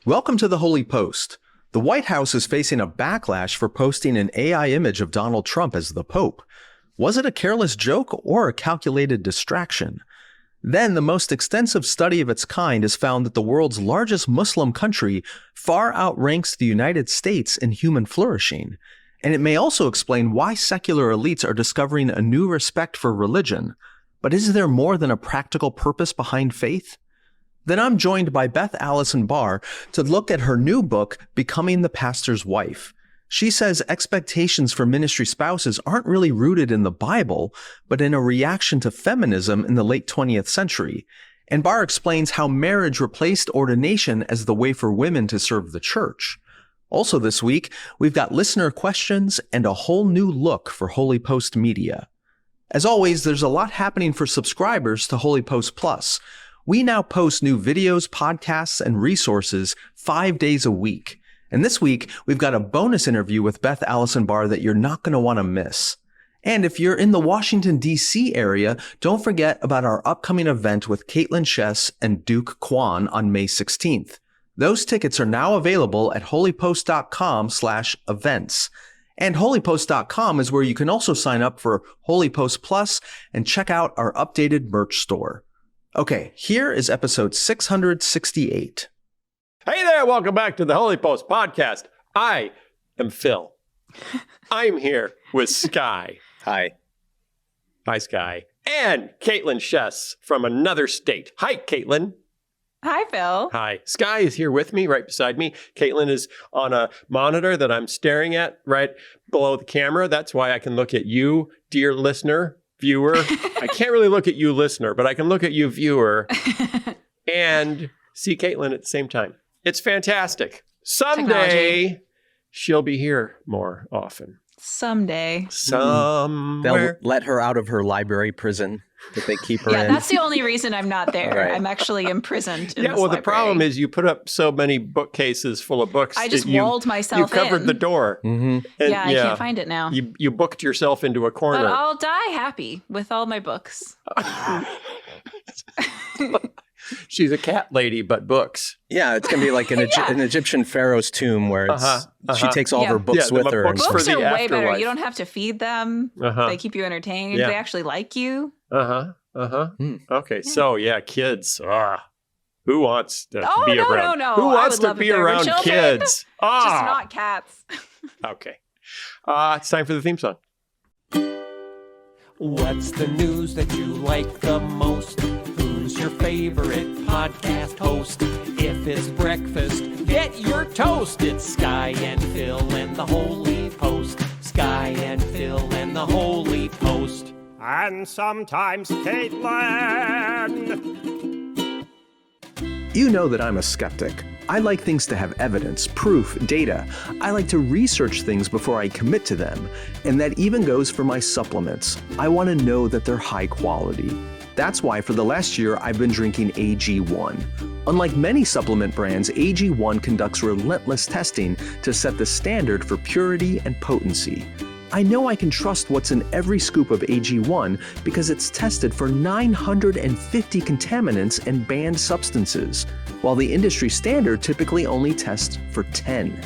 Welcome to the Holy Post. The White House is facing a backlash for posting an AI image of Donald Trump as the Pope. Was it a careless joke or a calculated distraction? Then the most extensive study of its kind has found that the world's largest Muslim country far outranks the United States in human flourishing. And it may also explain why secular elites are discovering a new respect for religion. But is there more than a practical purpose behind faith? Then I'm joined by Beth Allison Barr to look at her new book, Becoming the Pastor's Wife. She says expectations for ministry spouses aren't really rooted in the Bible, but in a reaction to feminism in the late 20th century. And Barr explains how marriage replaced ordination as the way for women to serve the church. Also this week, we've got listener questions and a whole new look for HOLYPOST Media. As always, there's a lot happening for subscribers to HOLYPOST Plus. We now post new videos, podcasts, and resources 5 days a week. And this week, we've got a bonus interview with Beth Allison Barr that you're not going to want to miss. And if you're in the Washington, D.C. area, don't forget about our upcoming event with Caitlin Chess and Duke Kwan on May 16th. Those tickets are now available at holypost.com/events. And holypost.com is where you can also sign up for HOLYPOST Plus and check out our updated merch store. Okay, here is episode 668. Hey there, welcome back to the HOLYPOST podcast. I am Phil. I'm here with Sky. Hi. Hi, Sky. And Caitlin Chess from another state. Hi, Caitlin. Hi, Phil. Hi. Sky is here with me, right beside me. Caitlin is on a monitor that I'm staring at right below the camera. That's why I can look at you, dear listener, viewer. I can't really look at you, listener, but I can look at you, viewer, and see Caitlin at the same time. It's fantastic. Someday, Technology. She'll be here more often. Someday. Somewhere. They'll let her out of her library prison that they keep her Yeah, in. that's the only reason I'm not there. Right. I'm actually imprisoned in Yeah, this well, the library. problem is you put up so many bookcases full of books. I just that you, walled myself You covered in. the door. Mm-hmm. And, Yeah, I can't find it now. You booked yourself into a corner. But I'll die happy with all my books. She's a cat lady, but books. Yeah, it's going to be like an Egyptian pharaoh's tomb where it's, she takes all of her books Yeah, with the her. books Books for are the way better. afterlife. You don't have to feed them. They keep you entertained. Yeah. They actually like you. Okay, so yeah, kids. Who wants to be no, around? no. Who I wants would to love be if there were around children. kids? Just not cats. Okay. It's time for the theme song. What's the news that you like the most? Who's your favorite podcast host? If it's breakfast, get your toast. It's Sky and Phil and the Holy Post. Sky and Phil and the Holy Post. And sometimes Caitlin. You know that I'm a skeptic. I like things to have evidence, proof, data. I like to research things before I commit to them. And that even goes for my supplements. I want to know that they're high quality. That's why for the last year, I've been drinking AG1. Unlike many supplement brands, AG1 conducts relentless testing to set the standard for purity and potency. I know I can trust what's in every scoop of AG1 because it's tested for 950 contaminants and banned substances, while the industry standard typically only tests for 10.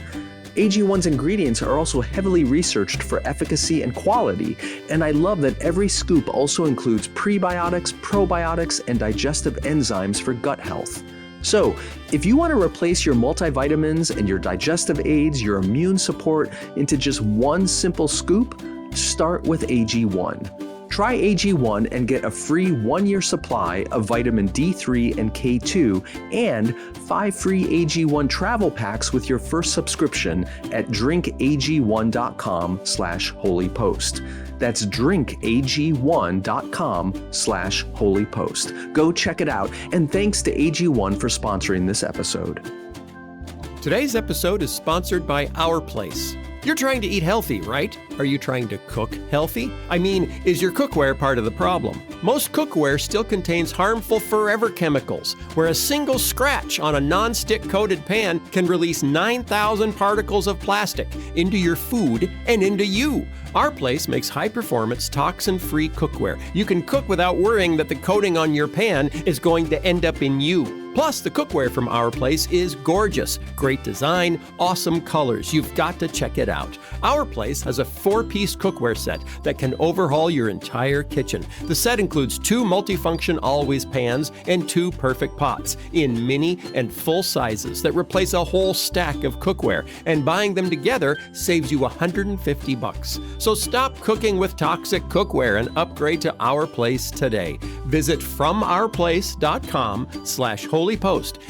AG1's ingredients are also heavily researched for efficacy and quality, and I love that every scoop also includes prebiotics, probiotics, and digestive enzymes for gut health. So, if you want to replace your multivitamins and your digestive aids, your immune support into just one simple scoop, start with AG1. Try AG1 and get a free 1-year supply of vitamin D3 and K2 and 5 free AG1 travel packs with your first subscription at drinkag1.com/holypost. That's drinkag1.com/holypost. Go check it out, and thanks to AG1 for sponsoring this episode. Today's episode is sponsored by Our Place. You're trying to eat healthy, right? Are you trying to cook healthy? I mean, is your cookware part of the problem? Most cookware still contains harmful forever chemicals, where a single scratch on a non-stick coated pan can release 9,000 particles of plastic into your food and into you. Our Place makes high-performance, toxin-free cookware. You can cook without worrying that the coating on your pan is going to end up in you. Plus, the cookware from Our Place is gorgeous. Great design, awesome colors. You've got to check it out. Our Place has a 4-piece cookware set that can overhaul your entire kitchen. The set includes 2 multifunction always pans and 2 perfect pots in mini and full sizes that replace a whole stack of cookware, and buying them together saves you $150. So stop cooking with toxic cookware and upgrade to Our Place today. Visit FromOurPlace.com/HOLYPOST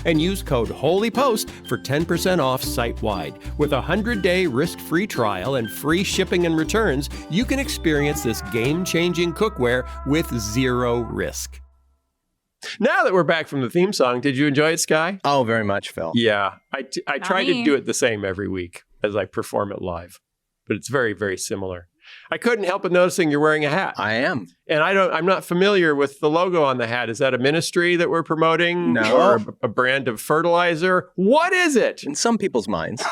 and use code HOLYPOST for 10% off site-wide. With a 100-day risk-free trial and free shipping and returns, you can experience this game-changing cookware with 0 risk. Now that we're back from the theme song, did you enjoy it, Sky? Oh, very much, Phil. Yeah, I try to do it the same every week as I perform it live, but it's very, very similar. I couldn't help but noticing you're wearing a hat. I am. And I'm not familiar with the logo on the hat. Is that a ministry that we're promoting? No. Or a brand of fertilizer? What is it? In some people's minds.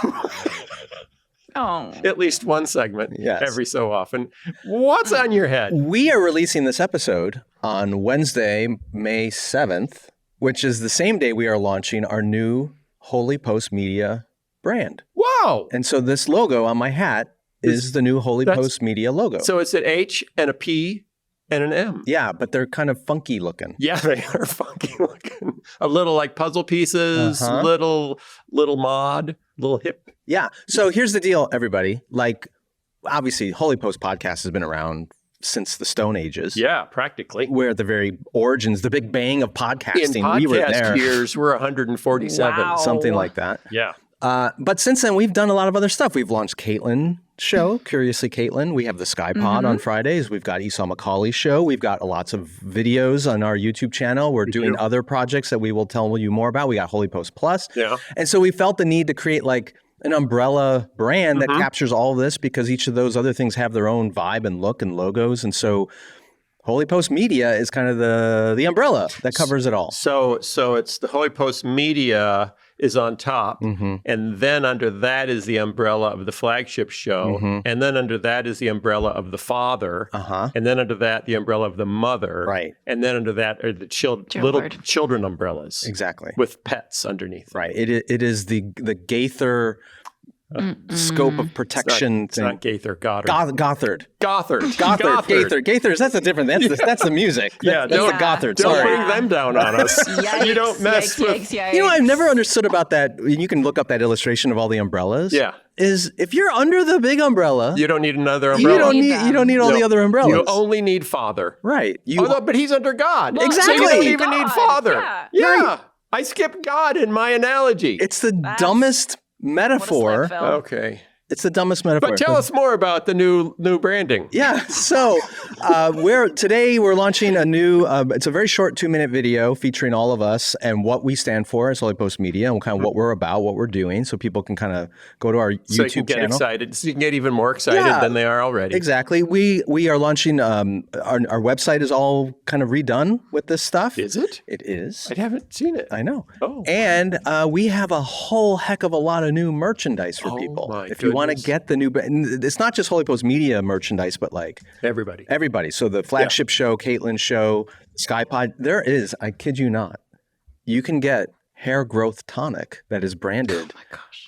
Oh. At least one segment Yes. every so often. What's on your head? We are releasing this episode on Wednesday, May 7th, which is the same day we are launching our new HOLYPOST Media brand. Wow. And so this logo on my hat is the new HOLYPOST Media logo. So it's an H and a P and an M. Yeah, but they're kind of funky looking. Yeah, they are funky looking. A little like puzzle pieces, little mod, little hip. Yeah. So here's the deal, everybody. Like, obviously, HOLYPOST podcast has been around since the Stone Ages. Yeah, practically. We're at the very origins, the big bang of podcasting. In podcast we were there. years, we're 147. Wow. Something like that. Yeah. But since then, we've done a lot of other stuff. We've launched Caitlin show, Curiously Caitlin. We have the SkyPod on Fridays. We've got Esau McCauley's show. We've got lots of videos on our YouTube channel. We're doing other projects that we will tell you more about. We got HOLYPOST Plus. Yeah. And so we felt the need to create like an umbrella brand that captures all of this, because each of those other things have their own vibe and look and logos. And so HOLYPOST Media is kind of the umbrella that covers it all. So it's the HOLYPOST Media is on top, and then under that is the umbrella of the flagship show, and then under that is the umbrella of the father, and then under that the umbrella of the mother, Right. and then under that are the little children umbrellas, Exactly. with pets underneath. Right. It is the Gaither scope of protection It's not thing. Gaither, Goddard. Gothard. Gothard. Gaither. Gaithers, that's a different, that's the music. Yeah, That's the don't- Gothard. Don't Sorry. bring them down on us. Yikes, You don't mess with. yikes. You know, I've never understood about that. You can look up that illustration of all the umbrellas. Yeah. Is if you're under the big umbrella, You don't need another you umbrella. don't need all the other umbrellas. You only need father. Right. But he's under God. Well, Exactly. So you don't he's even need God. father. Yeah. I skipped God in my analogy. It's the dumbest metaphor. What a slip, Phil. Okay. It's the dumbest metaphor. But tell us more about the new branding. Yeah. So today we're launching a new, it's a very short 2-minute video featuring all of us and what we stand for as HOLYPOST Media and kind of what we're about, what we're doing. So people can kind of go to our YouTube So you can get channel. excited. So you can get even more excited Yeah. than they are already. Exactly. We are launching, our website is all kind of redone with this stuff. Is it? It is. I haven't seen it. I know. Oh. And we have a whole heck of a lot of new merchandise for Oh, people. my If you want to goodness. get the new, and it's not just HOLYPOST Media merchandise, but like Everybody. So the flagship show, Caitlin show, SkyPod, there is, I kid you not, you can get hair growth tonic that is branded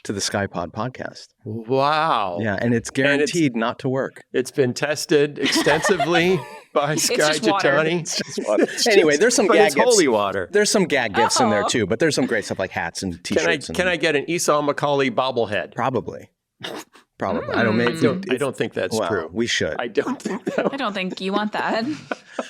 to the SkyPod podcast. Wow. Yeah, and it's guaranteed not to work. It's been tested extensively by Sky just water. Jitani. Anyway, there's some But gag it's gifts. holy water. There's some gag gifts in there too, but there's some great stuff like hats and t-shirts. Can I get an Esau McCauley bobblehead? Probably. I don't think that's well, true. We should. I don't think that. I don't think you want that.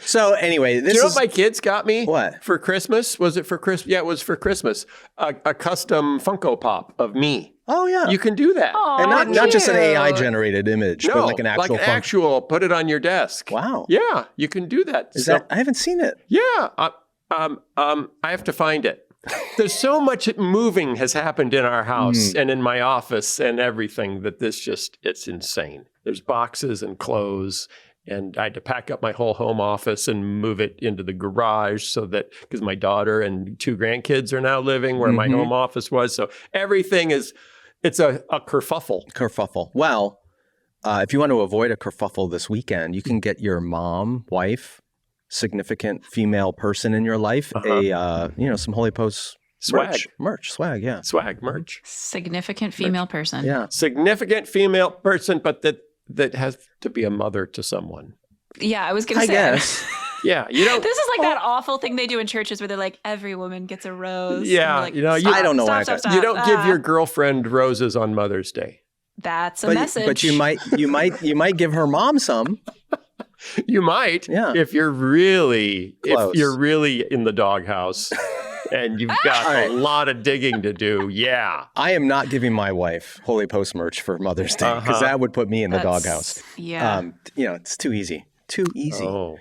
So anyway, Do you know what my kids got me? What? For Christmas? Was it for Christmas? Yeah, it was for Christmas. A custom Funko Pop of me. Oh yeah. You can do that. Aw, and not just an cute. AI generated image, but like an actual put it on your desk. Wow. Yeah, you can do that. Is that? I haven't seen it. Yeah. I have to find it. There's so much moving has happened in our house and in my office and everything that it's insane. There's boxes and clothes, and I had to pack up my whole home office and move it into the garage because my daughter and 2 grandkids are now living where my home office was. So everything it's a kerfuffle. Kerfuffle. Well, if you want to avoid a kerfuffle this weekend, you can get your mom, wife, significant female person in your life, some HOLYPOST Swag. Swag, yeah. Swag, merch. Significant female person. Yeah. Significant female person, but that has to be a mother to someone. Yeah, I was going to I say. guess. Yeah, you don't. This is like that awful thing they do in churches where they're like, every woman gets a rose. Yeah, Like, you know, stop, I don't know why I stop, got- stop, You don't stop. give your girlfriend roses on Mother's Day. That's a message. But you might give her mom some. You might, Yeah. if you're really Close. in the doghouse and you've got a lot of digging to do. Yeah. I am not giving my wife HOLYPOST merch for Mother's Day because that would put me in the doghouse. Yeah. It's too easy. Too easy. Oh,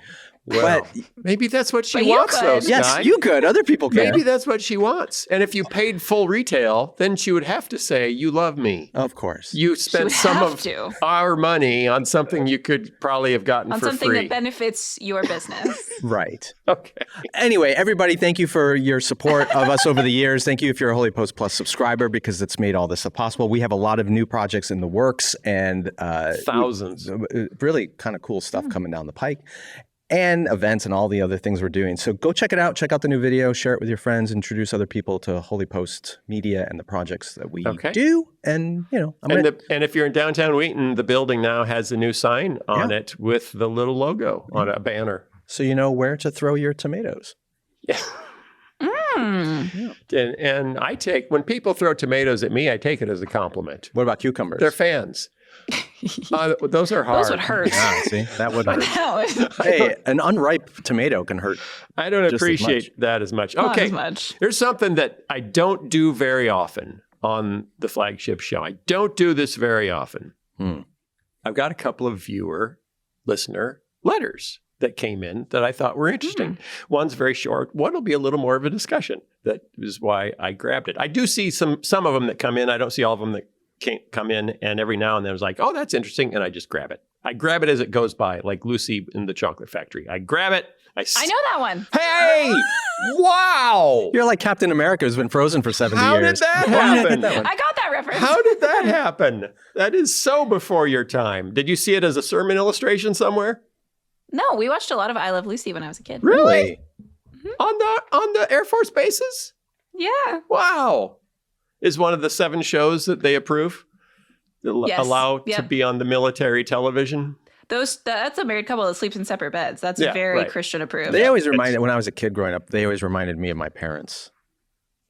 well, But- maybe that's what she But you wants, though, could. Yes, Sky. you could. Other people can. Maybe that's what she wants. And if you paid full retail, then she would have to say, "You love me." Of course. You spent would some have of to. our money on something you could probably have gotten on for something free. that benefits your business. Right. Okay. Anyway, everybody, thank you for your support of us over the years. Thank you if you're a HOLYPOST Plus subscriber because it's made all this possible. We have a lot of new projects in the works and Thousands. really kind of cool stuff coming down the pike. And events and all the other things we're doing. So go check it out. Check out the new video. Share it with your friends. Introduce other people to HOLYPOST Media and the projects that we do. And, And if you're in downtown Wheaton, the building now has a new sign on it with the little logo on a banner. so you know where to throw your tomatoes. Yeah. And I take, when people throw tomatoes at me, I take it as a compliment. What about cucumbers? They're fans. Those are hard. Those would hurt. Ah, see, that would hurt. That would- Hey, an unripe tomato can hurt. I don't just as appreciate that as much. Not Okay. as much. There's something that I don't do very often on the flagship show. I don't do this very often. I've got a couple of listener letters that came in that I thought were interesting. One's very short. One will be a little more of a discussion. That is why I grabbed it. I do see some of them that come in. I don't see all of them that can't come in. And every now and then I was like, oh, that's interesting. And I just grab it. I grab it as it goes by, like Lucy in the Chocolate Factory. I grab it. I know that one. Hey! Wow! You're like Captain America who's been frozen for 70 How years. did that Why did I happen? get that one? I got that reference. How did that happen? That is so before your time. Did you see it as a sermon illustration somewhere? No, we watched a lot of I Love Lucy when I was a kid. Really? On the Air Force bases? Yeah. Wow. Is one of the 7 shows that they approve? Yes. Allow to Yep. be on the military television? That's a married couple that sleeps in separate beds. That's Yeah, very right. Christian approved. They always reminded, when I was a kid growing up, they always reminded me of my parents,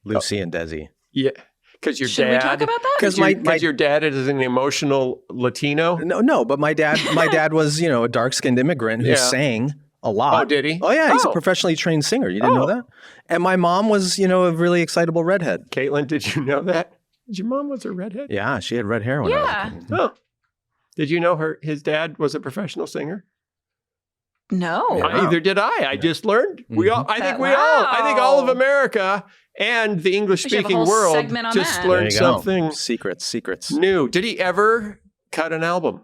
Lucy and Desi. Yeah. Because your Should dad... we talk about that? Because Because your dad is an emotional Latino? No, but my dad was, a dark-skinned immigrant who Yeah. sang a lot. Oh, did he? Oh, yeah, he's a Oh. professionally trained singer. You didn't know that? And my mom was, a really excitable redhead. Caitlin, did you know that? Your mom was a redhead? Yeah, she had red hair when I was a Yeah. kid. Oh. Did you know his dad was a professional singer? No. Yeah. Either did I. I just learned. I think all of America and the English We should have a speaking whole world segment on just that. There learned you go. something Secrets. new. Did he ever cut an album?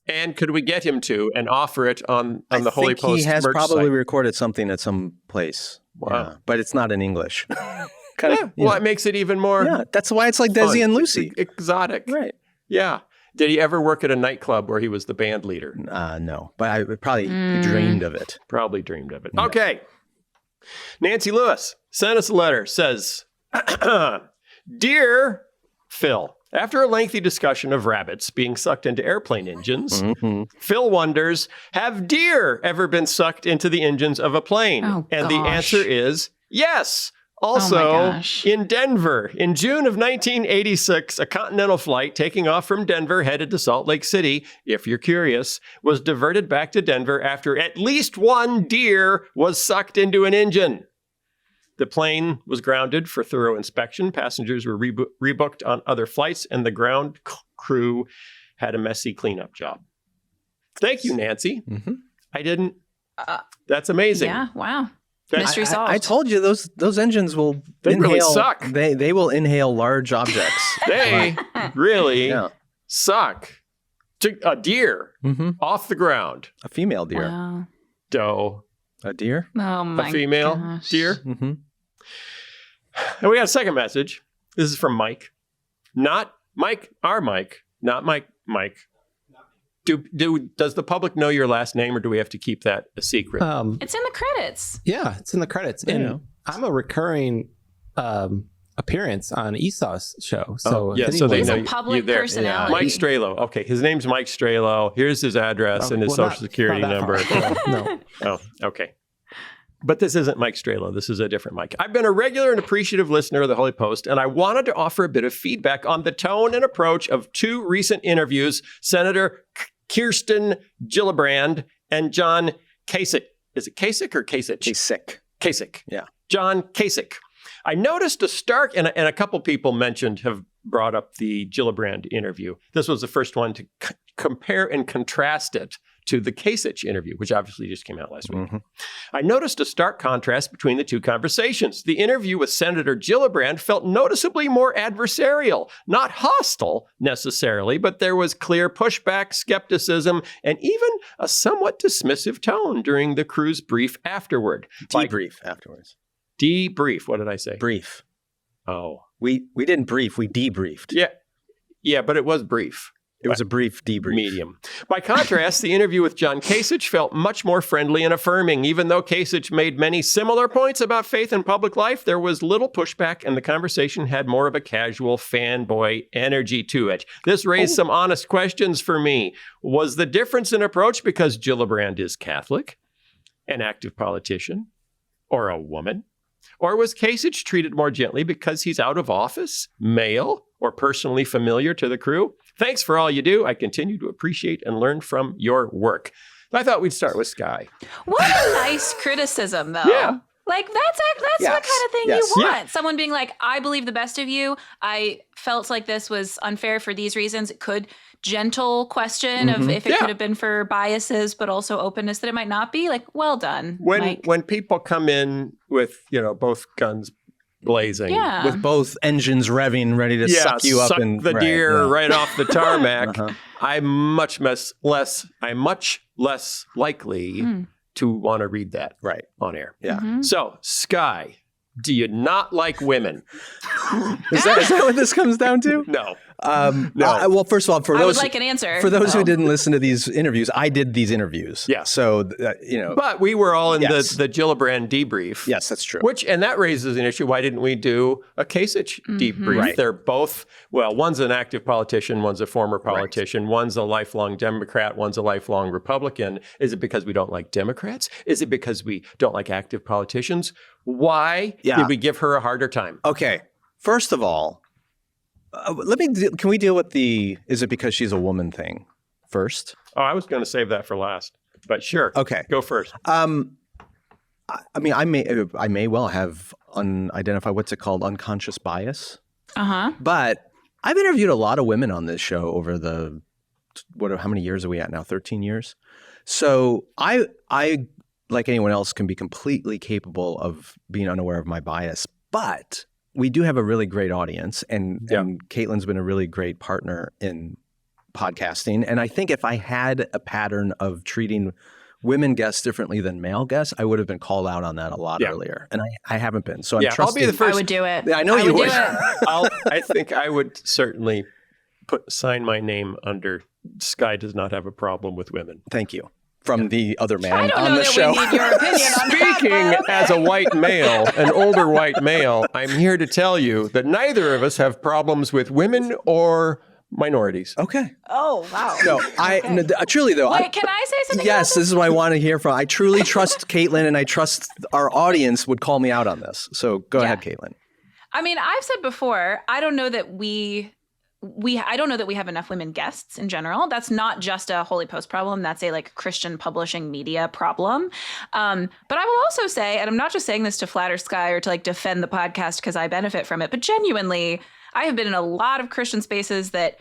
And could we get him to and offer it on the I think HOLYPOST he has merch probably site? recorded something at some place. Wow. Yeah, but it's not in English. Yeah, well, it makes it even more yeah, that's why it's like Desi fun. and Lucy. Exotic. Right. Yeah. Did he ever work at a nightclub where he was the band leader? No, but I probably dreamed of it. Probably dreamed of it. Okay. Nancy Lewis sent us a letter. Says, Dear Phil, after a lengthy discussion of rabbits being sucked into airplane engines, Phil wonders, have deer ever been sucked into the engines of a plane? Oh, and the gosh. answer is yes. Oh, my Also, gosh. in Denver, in June of 1986, a Continental flight taking off from Denver headed to Salt Lake City, if you're curious, was diverted back to Denver after at least one deer was sucked into an engine. The plane was grounded for thorough inspection. Passengers were rebooked on other flights, and the ground crew had a messy cleanup job. Thank you, Nancy. Mm-hmm. I didn't. That's amazing. Yeah. Wow. That's- Mystery solved. I told you those engines will They inhale. really suck. They will inhale large objects. They really Yeah. suck. A deer off the ground. A female deer. Wow. Doe. A deer? Oh my A female gosh. deer. Mm-hmm. And we got a second message. This is from Mike. Not Mike, our Mike, not Mike. Does the public know your last name, or do we have to keep that a secret? It's in the credits. Yeah, it's in the credits. And Yeah. I'm a recurring appearance on Esau's show. So so they He's know a public there. personality. Mike Strelo. Okay, his name's Mike Strelo. Here's his address and his social security number. No. Oh, okay. But this isn't Mike Strelo. This is a different Mike. I've been a regular and appreciative listener of the Holy Post, and I wanted to offer a bit of feedback on the tone and approach of two recent interviews, Senator Kirsten Gillibrand and John Kasich. Is it Kasich or Kasich? Kasich. Kasich. Yeah. John Kasich. I noticed a stark, and a couple people have brought up the Gillibrand interview. This was the first one to compare and contrast it to the Kasich interview, which obviously just came out last week. Mm-hmm. I noticed a stark contrast between the two conversations. The interview with Senator Gillibrand felt noticeably more adversarial, not hostile necessarily, but there was clear pushback, skepticism, and even a somewhat dismissive tone during the crew's brief afterward. Debrief afterwards. Debrief. What did I say? Brief. Oh. We didn't brief, we debriefed. Yeah, but it was brief. It was a brief debrief. Medium. By contrast, the interview with John Kasich felt much more friendly and affirming. Even though Kasich made many similar points about faith and public life, there was little pushback, and the conversation had more of a casual fanboy energy to it. This raised some honest questions for me. Was the difference in approach because Gillibrand is Catholic, an active politician, or a woman? Or was Kasich treated more gently because he's out of office, male, or personally familiar to the crew? Thanks for all you do. I continue to appreciate and learn from your work. I thought we'd start with Sky. What a nice criticism, though. Yeah. Like, that's what kind of thing you want. Someone being like, I believe the best of you. I felt like this was unfair for these reasons. It could gentle question of if it could have been for biases, but also openness that it might not be. Like, well done, Mike. When people come in with, both guns blazing. Yeah. With both engines revving, ready to suck you up and the deer right off the tarmac. I'm much less likely to want to read that on air. Yeah. So, Sky, do you not like women? Is that what this comes down to? No. No. Well, first of all, I would like an answer. For those who didn't listen to these interviews, I did these interviews. Yeah. So, But we were all in the Gillibrand debrief. Yes, that's true. And that raises an issue. Why didn't we do a Kasich debrief? Right. They're both, one's an active politician, one's a former politician, one's a lifelong Democrat, one's a lifelong Republican. Is it because we don't like Democrats? Is it because we don't like active politicians? Why did we give her a harder time? Okay. First of all, can we deal with is it because she's a woman thing first? Oh, I was going to save that for last, but sure. Okay. Go first. I mean, I may well have unidentified, what's it called? Unconscious bias. But I've interviewed a lot of women on this show over how many years are we at now? 13 years. So I, like anyone else, can be completely capable of being unaware of my bias, but we do have a really great audience, and Caitlin's been a really great partner in podcasting. And I think if I had a pattern of treating women guests differently than male guests, I would have been called out on that a lot earlier. And I haven't been. So I'm trusting. I'll be the first. I would do it. Yeah, I know you would. I think I would certainly sign my name under Sky does not have a problem with women. Thank you. From the other man I don't on know the that show. We need your opinion on Speaking as a white male, an older white male, I'm here to tell you that neither of us have problems with women or minorities. Okay. Oh, wow. No, truly though. Wait, can I say something? Yes, this is what I want to hear from. I truly trust Caitlin, and I trust our audience would call me out on this. So go ahead, Caitlin. I mean, I've said before, I don't know that we have enough women guests in general. That's not just a HOLYPOST problem. That's a Christian publishing media problem. But I will also say, and I'm not just saying this to flatter Sky or to defend the podcast because I benefit from it, but genuinely, I have been in a lot of Christian spaces that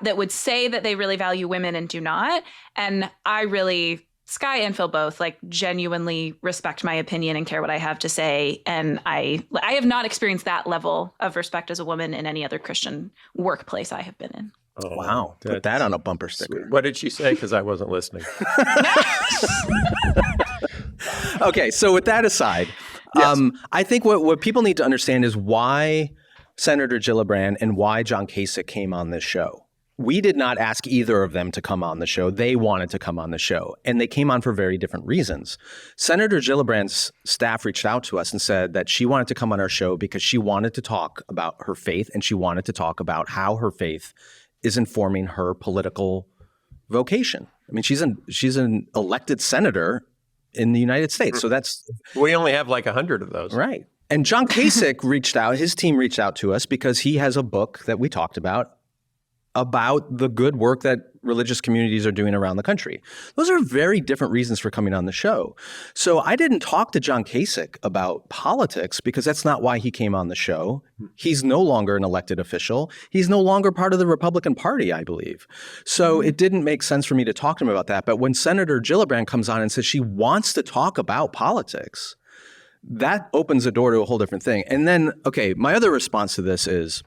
would say that they really value women and do not. And I really, Sky and Phil both, genuinely respect my opinion and care what I have to say. And I have not experienced that level of respect as a woman in any other Christian workplace I have been in. Oh, wow. Put that on a bumper sticker. Sweet. What did she say? Because I wasn't listening. Okay, so with that aside, I think what people need to understand is why Senator Gillibrand and why John Kasich came on this show. we did not ask either of them to come on the show. They wanted to come on the show, and they came on for very different reasons. Senator Gillibrand's staff reached out to us and said that she wanted to come on our show because she wanted to talk about her faith, and she wanted to talk about how her faith is informing her political vocation. I mean, she's an elected senator in the United States, so that's... We only have like 100 of those. Right. And John Kasich his team reached out to us because he has a book that we talked about the good work that religious communities are doing around the country. Those are very different reasons for coming on the show. So I didn't talk to John Kasich about politics because that's not why he came on the show. He's no longer an elected official. He's no longer part of the Republican Party, I believe. So it didn't make sense for me to talk to him about that. But when Senator Gillibrand comes on and says she wants to talk about politics, that opens the door to a whole different thing. And then, okay, my other response to this is,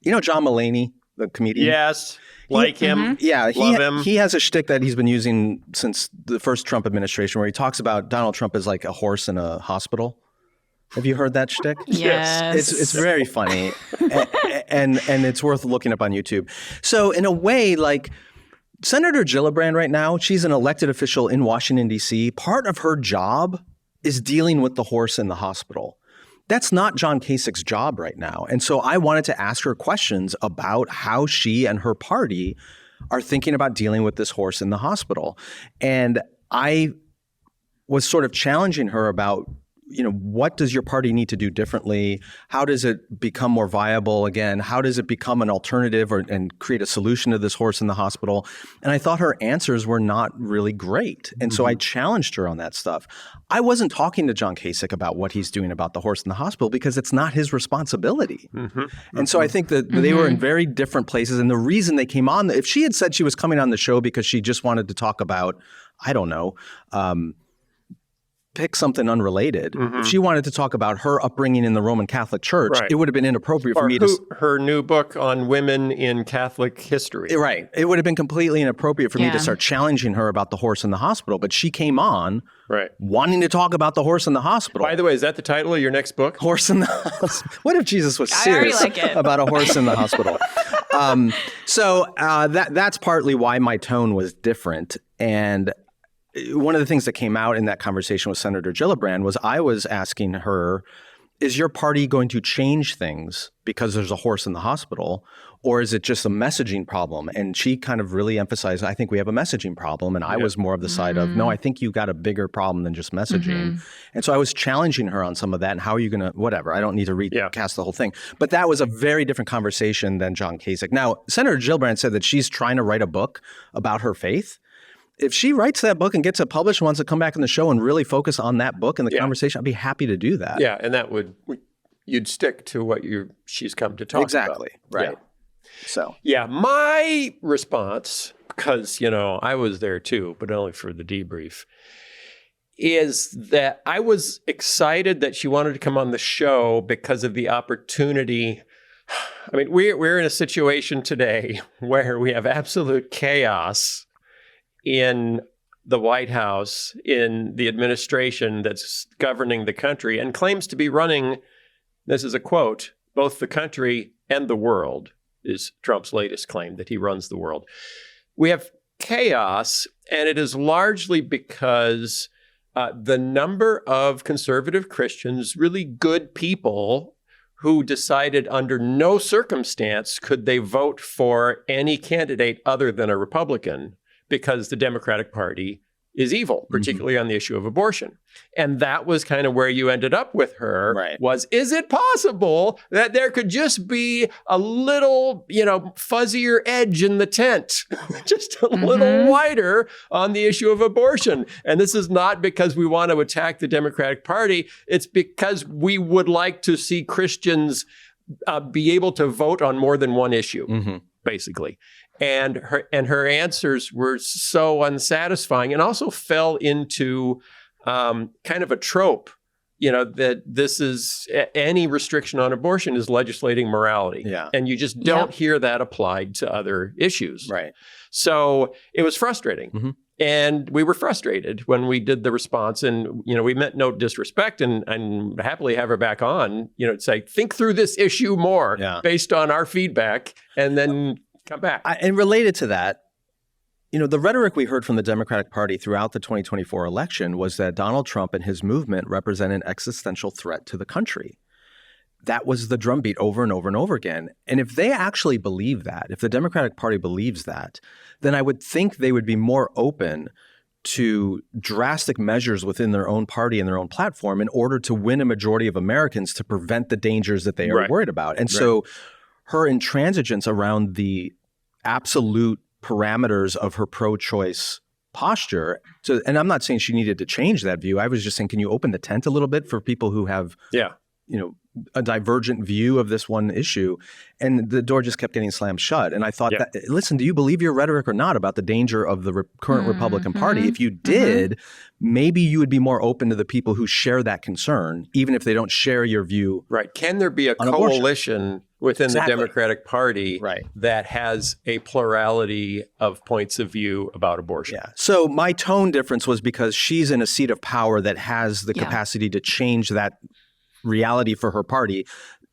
John Mulaney, the comedian? Yes. Like him. Yeah. Love him. He has a shtick that he's been using since the first Trump administration where he talks about Donald Trump as like a horse in a hospital. Have you heard that shtick? Yes. It's very funny. and it's worth looking up on YouTube. So in a way, like Senator Gillibrand right now, she's an elected official in Washington, D.C. Part of her job is dealing with the horse in the hospital. That's not John Kasich's job right now. And so I wanted to ask her questions about how she and her party are thinking about dealing with this horse in the hospital. And I was sort of challenging her about, what does your party need to do differently? How does it become more viable again? How does it become an alternative and create a solution to this horse in the hospital? And I thought her answers were not really great. And so I challenged her on that stuff. I wasn't talking to John Kasich about what he's doing about the horse in the hospital because it's not his responsibility. And so I think that they were in very different places. And the reason they came on, if she had said she was coming on the show because she just wanted to talk about, I don't know, pick something unrelated. If she wanted to talk about her upbringing in the Roman Catholic Church, it would have been inappropriate for me to... her new book on women in Catholic history. Right. It would have been completely inappropriate for me to start challenging her about the horse in the hospital. But she came on wanting to talk about the horse in the hospital. By the way, is that the title of your next book? Horse in the hospital. What if Jesus was serious about a horse in the hospital? So that's partly why my tone was different. And one of the things that came out in that conversation with Senator Gillibrand was I was asking her, is your party going to change things because there's a horse in the hospital, or is it just a messaging problem? And she kind of really emphasized, I think we have a messaging problem. And I was more of the side of, no, I think you got a bigger problem than just messaging. And so I was challenging her on some of that and how are you going to, whatever, I don't need to recast the whole thing. But that was a very different conversation than John Kasich. Now, Senator Gillibrand said that she's trying to write a book about her faith. If she writes that book and gets it published and wants to come back on the show and really focus on that book and the conversation, I'd be happy to do that. Yeah, and that you'd stick to what she's come to talk about. Exactly, right. Yeah. So. Yeah, my response, because, I was there too, but only for the debrief, is that I was excited that she wanted to come on the show because of the opportunity. I mean, we're in a situation today where we have absolute chaos in the White House, in the administration that's governing the country and claims to be running, this is a quote, both the country and the world, is Trump's latest claim that he runs the world. We have chaos, and it is largely because the number of conservative Christians, really good people who decided under no circumstance could they vote for any candidate other than a Republican, because the Democratic Party is evil, particularly on the issue of abortion. And that was kind of where you ended up with her, was, is it possible that there could just be a little, fuzzier edge in the tent, just a little wider on the issue of abortion? And this is not because we want to attack the Democratic Party. It's because we would like to see Christians be able to vote on more than one issue, basically. And her answers were so unsatisfying and also fell into kind of a trope, that this is any restriction on abortion is legislating morality. Yeah. And you just don't hear that applied to other issues. Right. So it was frustrating. And we were frustrated when we did the response, and, we meant no disrespect and happily have her back on, to say, think through this issue more based on our feedback, and then Come back. And related to that, the rhetoric we heard from the Democratic Party throughout the 2024 election was that Donald Trump and his movement represent an existential threat to the country. That was the drumbeat over and over and over again. And if they actually believe that, if the Democratic Party believes that, then I would think they would be more open to drastic measures within their own party and their own platform in order to win a majority of Americans to prevent the dangers that they are worried about. And so her intransigence around the absolute parameters of her pro-choice posture. And I'm not saying she needed to change that view. I was just saying, can you open the tent a little bit for people who have, a divergent view of this one issue? And the door just kept getting slammed shut. And I thought, listen, do you believe your rhetoric or not about the danger of the current Republican Party? If you did, maybe you would be more open to the people who share that concern, even if they don't share your view. Right. Can there be a coalition within the Democratic Party that has a plurality of points of view about abortion? Yeah. So my tone difference was because she's in a seat of power that has the capacity to change that reality for her party.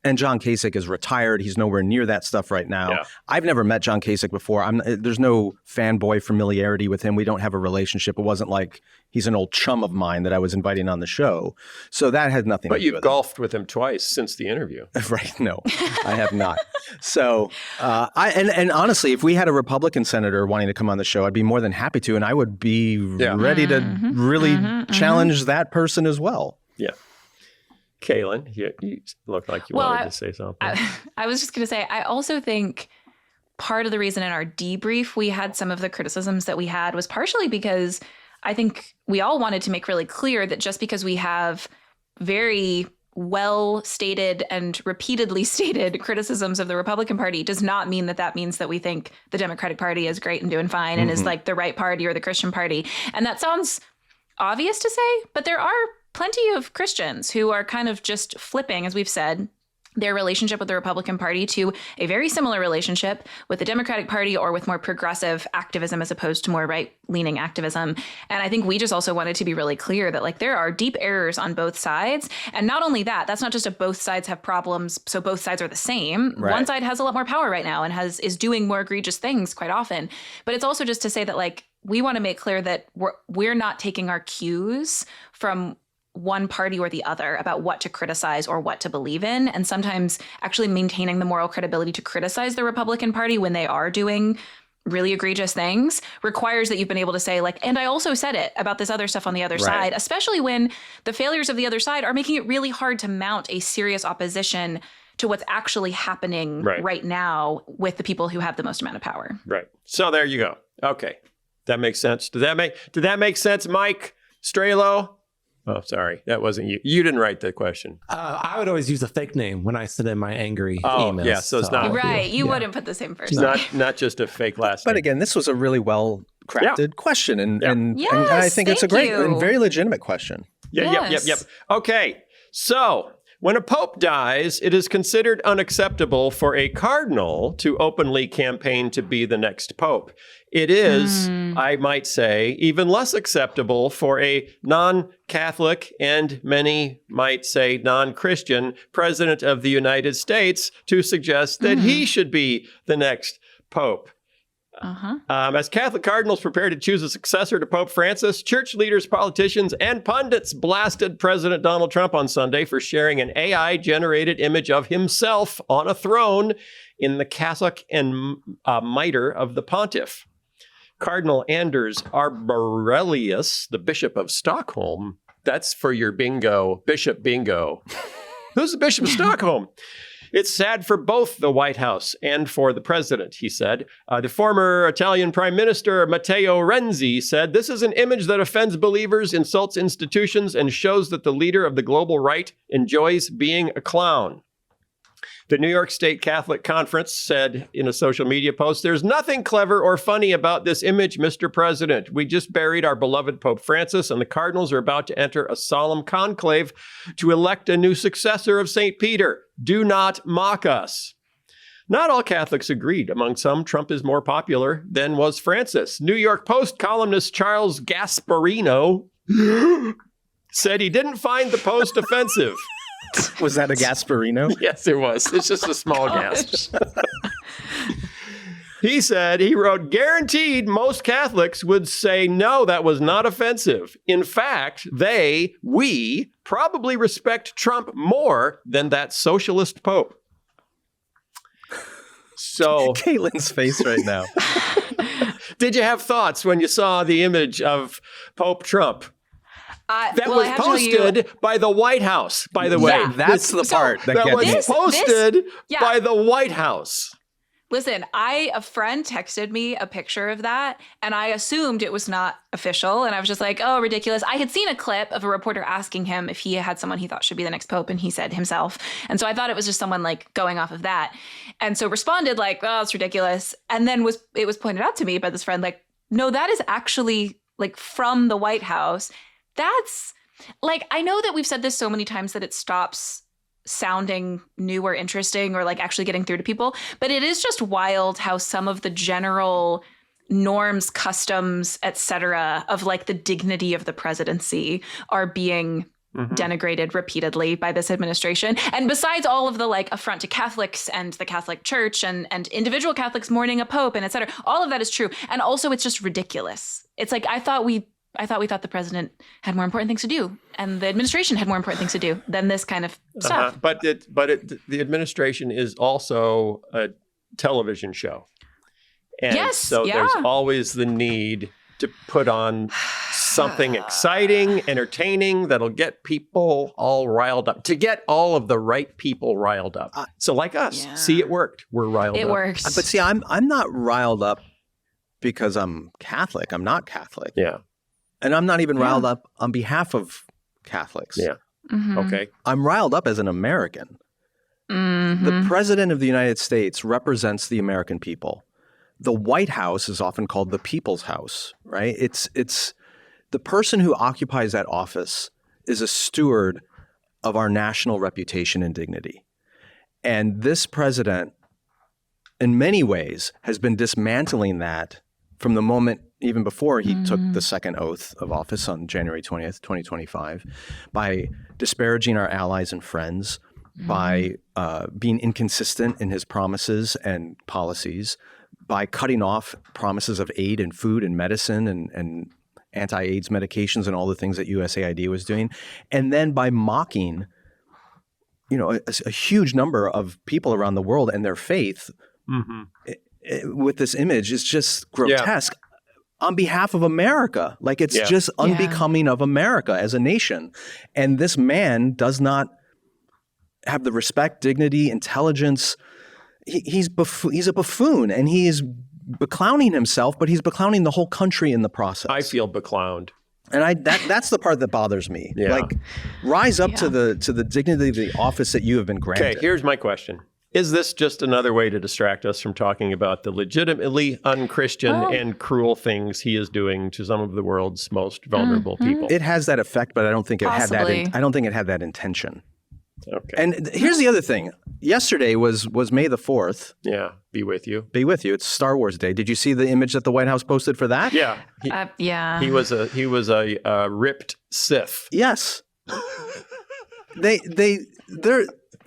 And John Kasich is retired. He's nowhere near that stuff right now. Yeah. I've never met John Kasich before. There's no fanboy familiarity with him. We don't have a relationship. It wasn't like he's an old chum of mine that I was inviting on the show. So that had nothing to do with it. But you've golfed with him twice since the interview. Right. No, I have not. So and honestly, if we had a Republican senator wanting to come on the show, I'd be more than happy to. And I would be ready to really challenge that person as well. Yeah. Kaylin, you look like you wanted to say something. I was just going to say, I also think part of the reason in our debrief we had some of the criticisms that we had was partially because I think we all wanted to make really clear that just because we have very well stated and repeatedly stated criticisms of the Republican Party does not mean that means that we think the Democratic Party is great and doing fine and is like the right party or the Christian party. And that sounds obvious to say, but there are plenty of Christians who are kind of just flipping, as we've said, their relationship with the Republican Party to a very similar relationship with the Democratic Party or with more progressive activism as opposed to more right-leaning activism. And I think we just also wanted to be really clear that like there are deep errors on both sides. And not only that, that's not just a both sides have problems, so both sides are the same. Right. One side has a lot more power right now and is doing more egregious things quite often. But it's also just to say that like we want to make clear that we're not taking our cues from one party or the other about what to criticize or what to believe in. And sometimes actually maintaining the moral credibility to criticize the Republican Party when they are doing really egregious things requires that you've been able to say like, and I also said it about this other stuff on the other side, especially when the failures of the other side are making it really hard to mount a serious opposition to what's actually happening right now with the people who have the most amount of power. Right. So there you go. Okay. That makes sense. Did that make sense, Mike Strelo? Oh, sorry. That wasn't you. You didn't write the question. I would always use a fake name when I send in my angry emails. Yeah, so it's not. Right. You wouldn't put the same first name. Not just a fake last name. But again, this was a really well-crafted question. And I think it's a great and very legitimate question. Yep. Okay. So when a pope dies, it is considered unacceptable for a cardinal to openly campaign to be the next pope. It is, I might say, even less acceptable for a non-Catholic and many might say non-Christian president of the United States to suggest that he should be the next pope. As Catholic cardinals prepare to choose a successor to Pope Francis, church leaders, politicians, and pundits blasted President Donald Trump on Sunday for sharing an AI-generated image of himself on a throne in the cassock and mitre of the pontiff. Cardinal Anders Arborelius, the Bishop of Stockholm, that's for your bingo, Bishop Bingo. Who's the Bishop of Stockholm? It's sad for both the White House and for the president, he said. The former Italian Prime Minister Matteo Renzi said, "This is an image that offends believers, insults institutions, and shows that the leader of the global right enjoys being a clown." The New York State Catholic Conference said in a social media post, "There's nothing clever or funny about this image, Mr. President. We just buried our beloved Pope Francis, and the cardinals are about to enter a solemn conclave to elect a new successor of St. Peter. Do not mock us." Not all Catholics agreed. Among some, Trump is more popular than was Francis. New York Post columnist Charles Gasparino said he didn't find the post offensive. Was that a Gasparino? Yes, it was. It's just a small gasp. He wrote, guaranteed most Catholics would say, no, that was not offensive. In fact, we probably respect Trump more than that socialist Pope. So, Caitlin's face right now. Did you have thoughts when you saw the image of Pope Trump? That was posted by the White House, by the way. Yeah. That's the part that gets me. Was posted by the White House. Listen, a friend texted me a picture of that, and I assumed it was not official, and I was just like, oh, ridiculous. I had seen a clip of a reporter asking him if he had someone he thought should be the next pope, and he said himself. And so I thought it was just someone like going off of that. And so responded like, oh, it's ridiculous. And then it was pointed out to me by this friend, like, no, that is actually like from the White House. That's like, I know that we've said this so many times that it stops sounding new or interesting or like actually getting through to people. But it is just wild how some of the general norms, customs, etc. of like the dignity of the presidency are being denigrated repeatedly by this administration. And besides all of the like affront to Catholics and the Catholic Church and individual Catholics mourning a pope and etc., all of that is true. And also it's just ridiculous. It's like I thought we thought the president had more important things to do, and the administration had more important things to do than this kind of stuff. But the administration is also a television show, and there's always the need to put on something exciting, entertaining that'll get people all riled up. To get all of the right people riled up. So like us, see, it worked. We're riled up. It works. But see, I'm not riled up because I'm Catholic. I'm not Catholic. Yeah. And I'm not even riled up on behalf of Catholics. Yeah. Okay. I'm riled up as an American. The President of the United States represents the American people. The White House is often called the People's House, right? It's the person who occupies that office is a steward of our national reputation and dignity. And this president, in many ways, has been dismantling that from the moment, even before he took the second oath of office on January 20th, 2025, by disparaging our allies and friends, by being inconsistent in his promises and policies, by cutting off promises of aid and food and medicine and anti-AIDS medications and all the things that USAID was doing, and then by mocking, a huge number of people around the world and their faith with this image is just grotesque. On behalf of America. Like it's just unbecoming of America as a nation. And this man does not have the respect, dignity, intelligence. He's a buffoon, and he is beclowning himself, but he's beclowning the whole country in the process. I feel beclowned. And that's the part that bothers me. Yeah. Like rise up to the dignity of the office that you have been granted. Okay, here's my question. Is this just another way to distract us from talking about the legitimately unchristian and cruel things he is doing to some of the world's most vulnerable people? It has that effect, but I don't think it had that. I don't think it had that intention. Okay. And here's the other thing. Yesterday was May the 4th. Yeah, be with you. Be with you. It's Star Wars Day. Did you see the image that the White House posted for that? Yeah. He was a ripped Sith. Yes.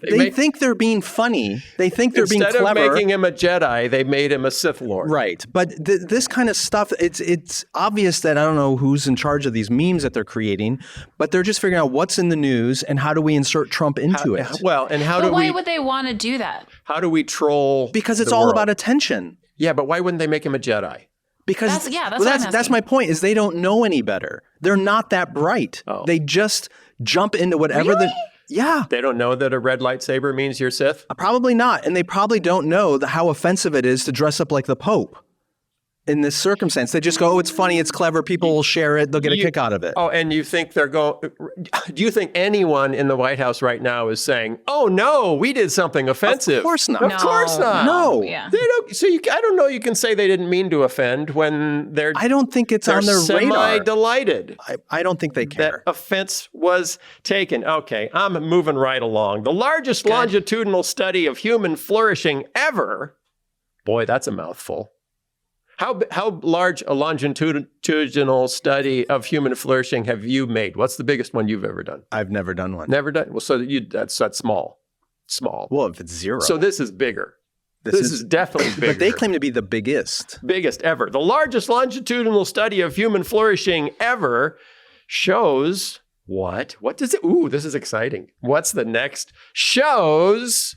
They think they're being funny. They think they're being clever. Instead of making him a Jedi, they made him a Sith Lord. Right. But this kind of stuff, it's obvious that I don't know who's in charge of these memes that they're creating, but they're just figuring out what's in the news and how do we insert Trump into it. Well, and why would they want to do that? How do we troll? Because it's all about attention. Yeah, but why wouldn't they make him a Jedi? Because that's my point, is they don't know any better. They're not that bright. Oh. They just jump into whatever Yeah. They don't know that a red lightsaber means you're Sith? Probably not. And they probably don't know how offensive it is to dress up like the Pope in this circumstance. They just go, oh, it's funny, it's clever, people will share it, they'll get a kick out of it. Oh, and you think do you think anyone in the White House right now is saying, oh no, we did something offensive? Of course not. Of course not. No. Yeah. They don't. So I don't know, you can say they didn't mean to offend when they're I don't think it's on their radar. Semi-delighted. I don't think they care. That offense was taken. Okay, I'm moving right along. The largest longitudinal study of human flourishing ever. Boy, that's a mouthful. How large a longitudinal study of human flourishing have you made? What's the biggest one you've ever done? I've never done one. Never done? Well, so that's small. Small. Well, if it's zero. So this is bigger. This is definitely bigger. But they claim to be the biggest. Biggest ever. The largest longitudinal study of human flourishing ever shows what? What does it? Ooh, this is exciting. What's the next? Shows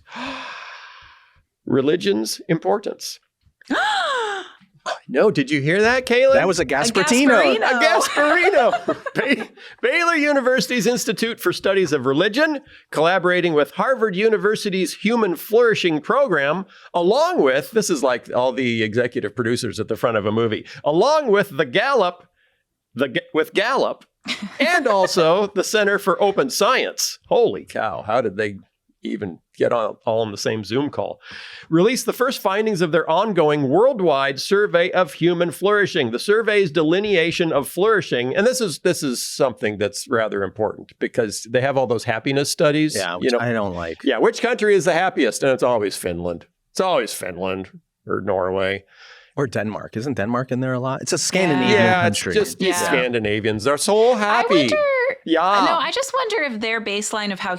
religion's importance. No, did you hear that, Kaylin? That was a Gasparino. A Gasparino. Baylor University's Institute for Studies of Religion, collaborating with Harvard University's Human Flourishing Program, along with, this is like all the executive producers at the front of a movie, along with Gallup, and also the Center for Open Science. Holy cow, how did they even get all on the same Zoom call? Released the first findings of their ongoing worldwide survey of human flourishing. The survey's delineation of flourishing, and this is something that's rather important because they have all those happiness studies. Yeah, which I don't like. Yeah, which country is the happiest? And it's always Finland. It's always Finland or Norway. Or Denmark. Isn't Denmark in there a lot? It's a Scandinavian country. It's just Scandinavians. They're so happy. I wonder, yeah. No, I just wonder if their baseline of how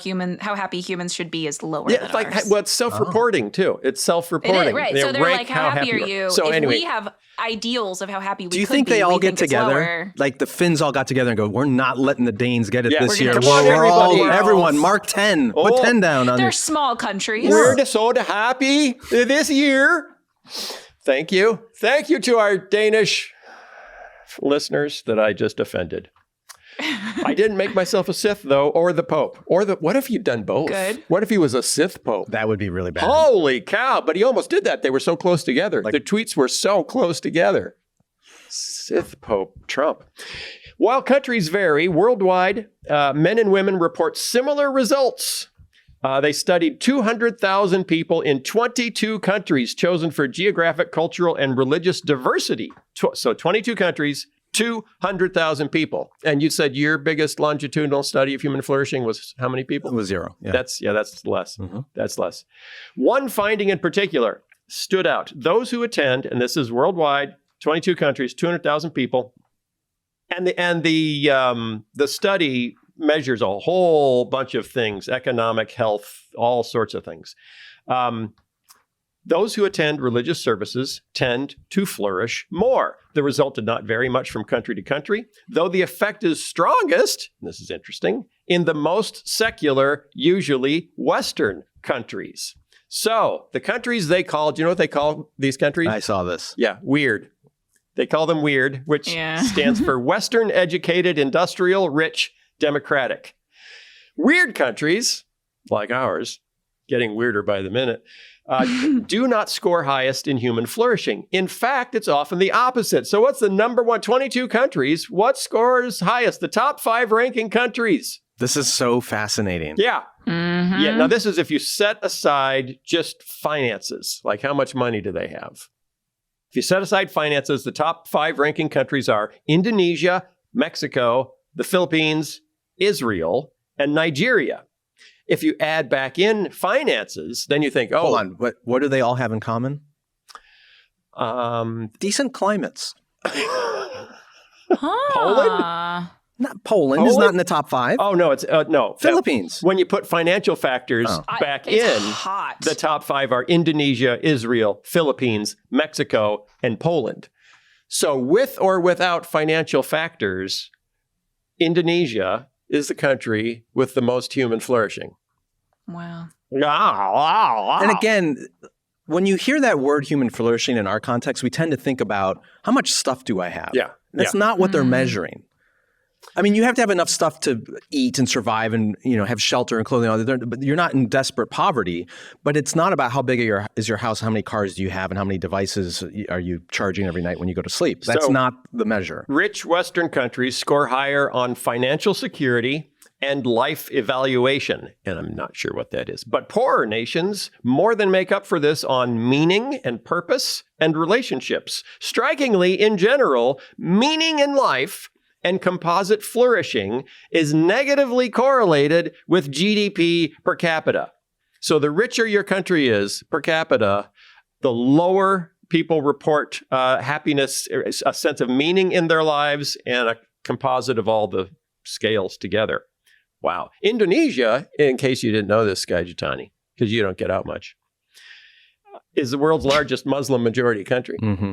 happy humans should be is lower than it's like, ours. well, it's self-reporting too. It's self-reporting. It is, right. So they're like, how happy are you? So if we have ideals of how happy we could be, do you think they all get it's together? lower. Like the Finns all got together and go, we're not letting the Danes get it this year. Come on, Everyone, mark 10. Put 10 down on They're it. small countries. We're so happy this year. Thank you. Thank you to our Danish listeners that I just offended. I didn't make myself a Sith, though, or the Pope. What if you'd done both? Good. What if he was a Sith Pope? That would be really bad. Holy cow. But he almost did that. They were so close together. The tweets were so close together. Sith Pope Trump. While countries vary, worldwide, men and women report similar results. They studied 200,000 people in 22 countries chosen for geographic, cultural, and religious diversity. So 22 countries, 200,000 people. And you said your biggest longitudinal study of human flourishing was how many people? It was 0. Yeah. That's less. Mm-hmm. That's less. One finding in particular stood out. Those who attend, and this is worldwide, 22 countries, 200,000 people, and the study measures a whole bunch of things, economic, health, all sorts of things. Those who attend religious services tend to flourish more. The result did not vary much from country to country, though the effect is strongest, and this is interesting, in the most secular, usually Western countries. So the countries they call, do you know what they call these countries? I saw this. Yeah, weird. They call them weird, which stands for Western Educated, Industrial, Rich, Democratic. Weird countries, like ours, getting weirder by the minute, do not score highest in human flourishing. In fact, it's often the opposite. So what's the number one? 22 countries. What scores highest? The top 5 ranking countries. This is so fascinating. Yeah. Mm-hmm. Yeah. Now, this is if you set aside just finances, like how much money do they have? If you set aside finances, the top 5 ranking countries are Indonesia, Mexico, the Philippines, Israel, and Nigeria. If you add back in finances, then you think, Hold on. What do they all have in common? Decent climates. Poland? Not Poland is not in the top 5. Oh, no, it's no. Philippines. When you put financial factors back in, hot. The top 5 are Indonesia, Israel, Philippines, Mexico, and Poland. So with or without financial factors, Indonesia is the country with the most human flourishing. Wow. And again, when you hear that word human flourishing in our context, we tend to think about how much stuff do I have? Yeah. That's not what they're measuring. I mean, you have to have enough stuff to eat and survive and, have shelter and clothing. But you're not in desperate poverty. But it's not about how big is your house, how many cars do you have, and how many devices are you charging every night when you go to sleep. That's not the measure. Rich Western countries score higher on financial security and life evaluation. And I'm not sure what that is. But poorer nations more than make up for this on meaning and purpose and relationships. Strikingly, in general, meaning in life and composite flourishing is negatively correlated with GDP per capita. So the richer your country is per capita, the lower people report happiness, a sense of meaning in their lives, and a composite of all the scales together. Wow. Indonesia, in case you didn't know this, Sky Jitani, because you don't get out much. is the world's largest Muslim majority country. Mm-hmm.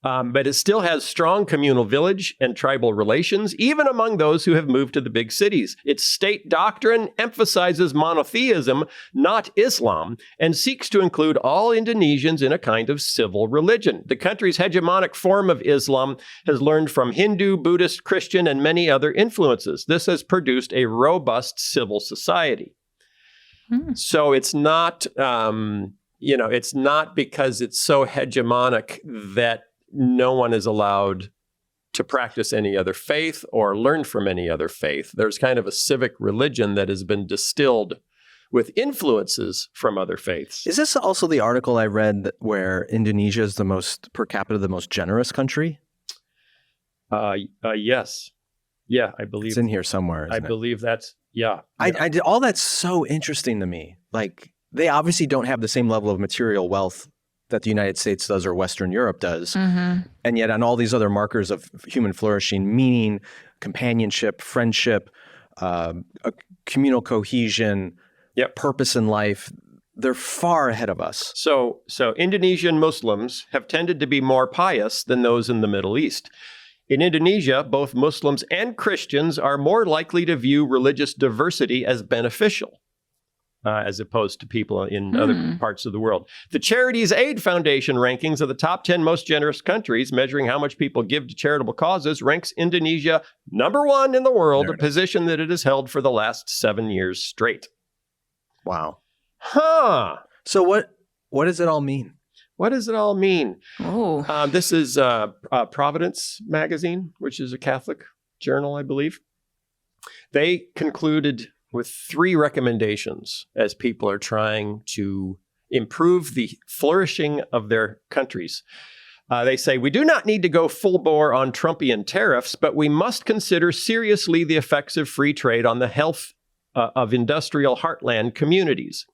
But it still has strong communal village and tribal relations, even among those who have moved to the big cities. Its state doctrine emphasizes monotheism, not Islam, and seeks to include all Indonesians in a kind of civil religion. The country's hegemonic form of Islam has learned from Hindu, Buddhist, Christian, and many other influences. This has produced a robust civil society. So it's not, it's not because it's so hegemonic that no one is allowed to practice any other faith or learn from any other faith. There's kind of a civic religion that has been distilled with influences from other faiths. Is this also the article I read where Indonesia is the most, per capita, the most generous country? Yes. Yeah, I believe. It's in here somewhere, isn't I it? believe that's, yeah. I did, all that's so interesting to me. Like, they obviously don't have the same level of material wealth that the United States does or Western Europe does. Mm-hmm. And yet on all these other markers of human flourishing, meaning, companionship, friendship, communal cohesion, purpose in life, they're far ahead of us. So Indonesian Muslims have tended to be more pious than those in the Middle East. In Indonesia, both Muslims and Christians are more likely to view religious diversity as beneficial, as opposed to people in other parts of the world. The Charities Aid Foundation rankings of the top 10 most generous countries, measuring how much people give to charitable causes, ranks Indonesia number 1 in the world, a position that it has held for the last 7 years straight. Wow. Huh. So what does it all mean? What does it all mean? Oh. This is Providence magazine, which is a Catholic journal, I believe. They concluded with 3 recommendations as people are trying to improve the flourishing of their countries. They say, we do not need to go full bore on Trumpian tariffs, but we must consider seriously the effects of free trade on the health of industrial heartland communities,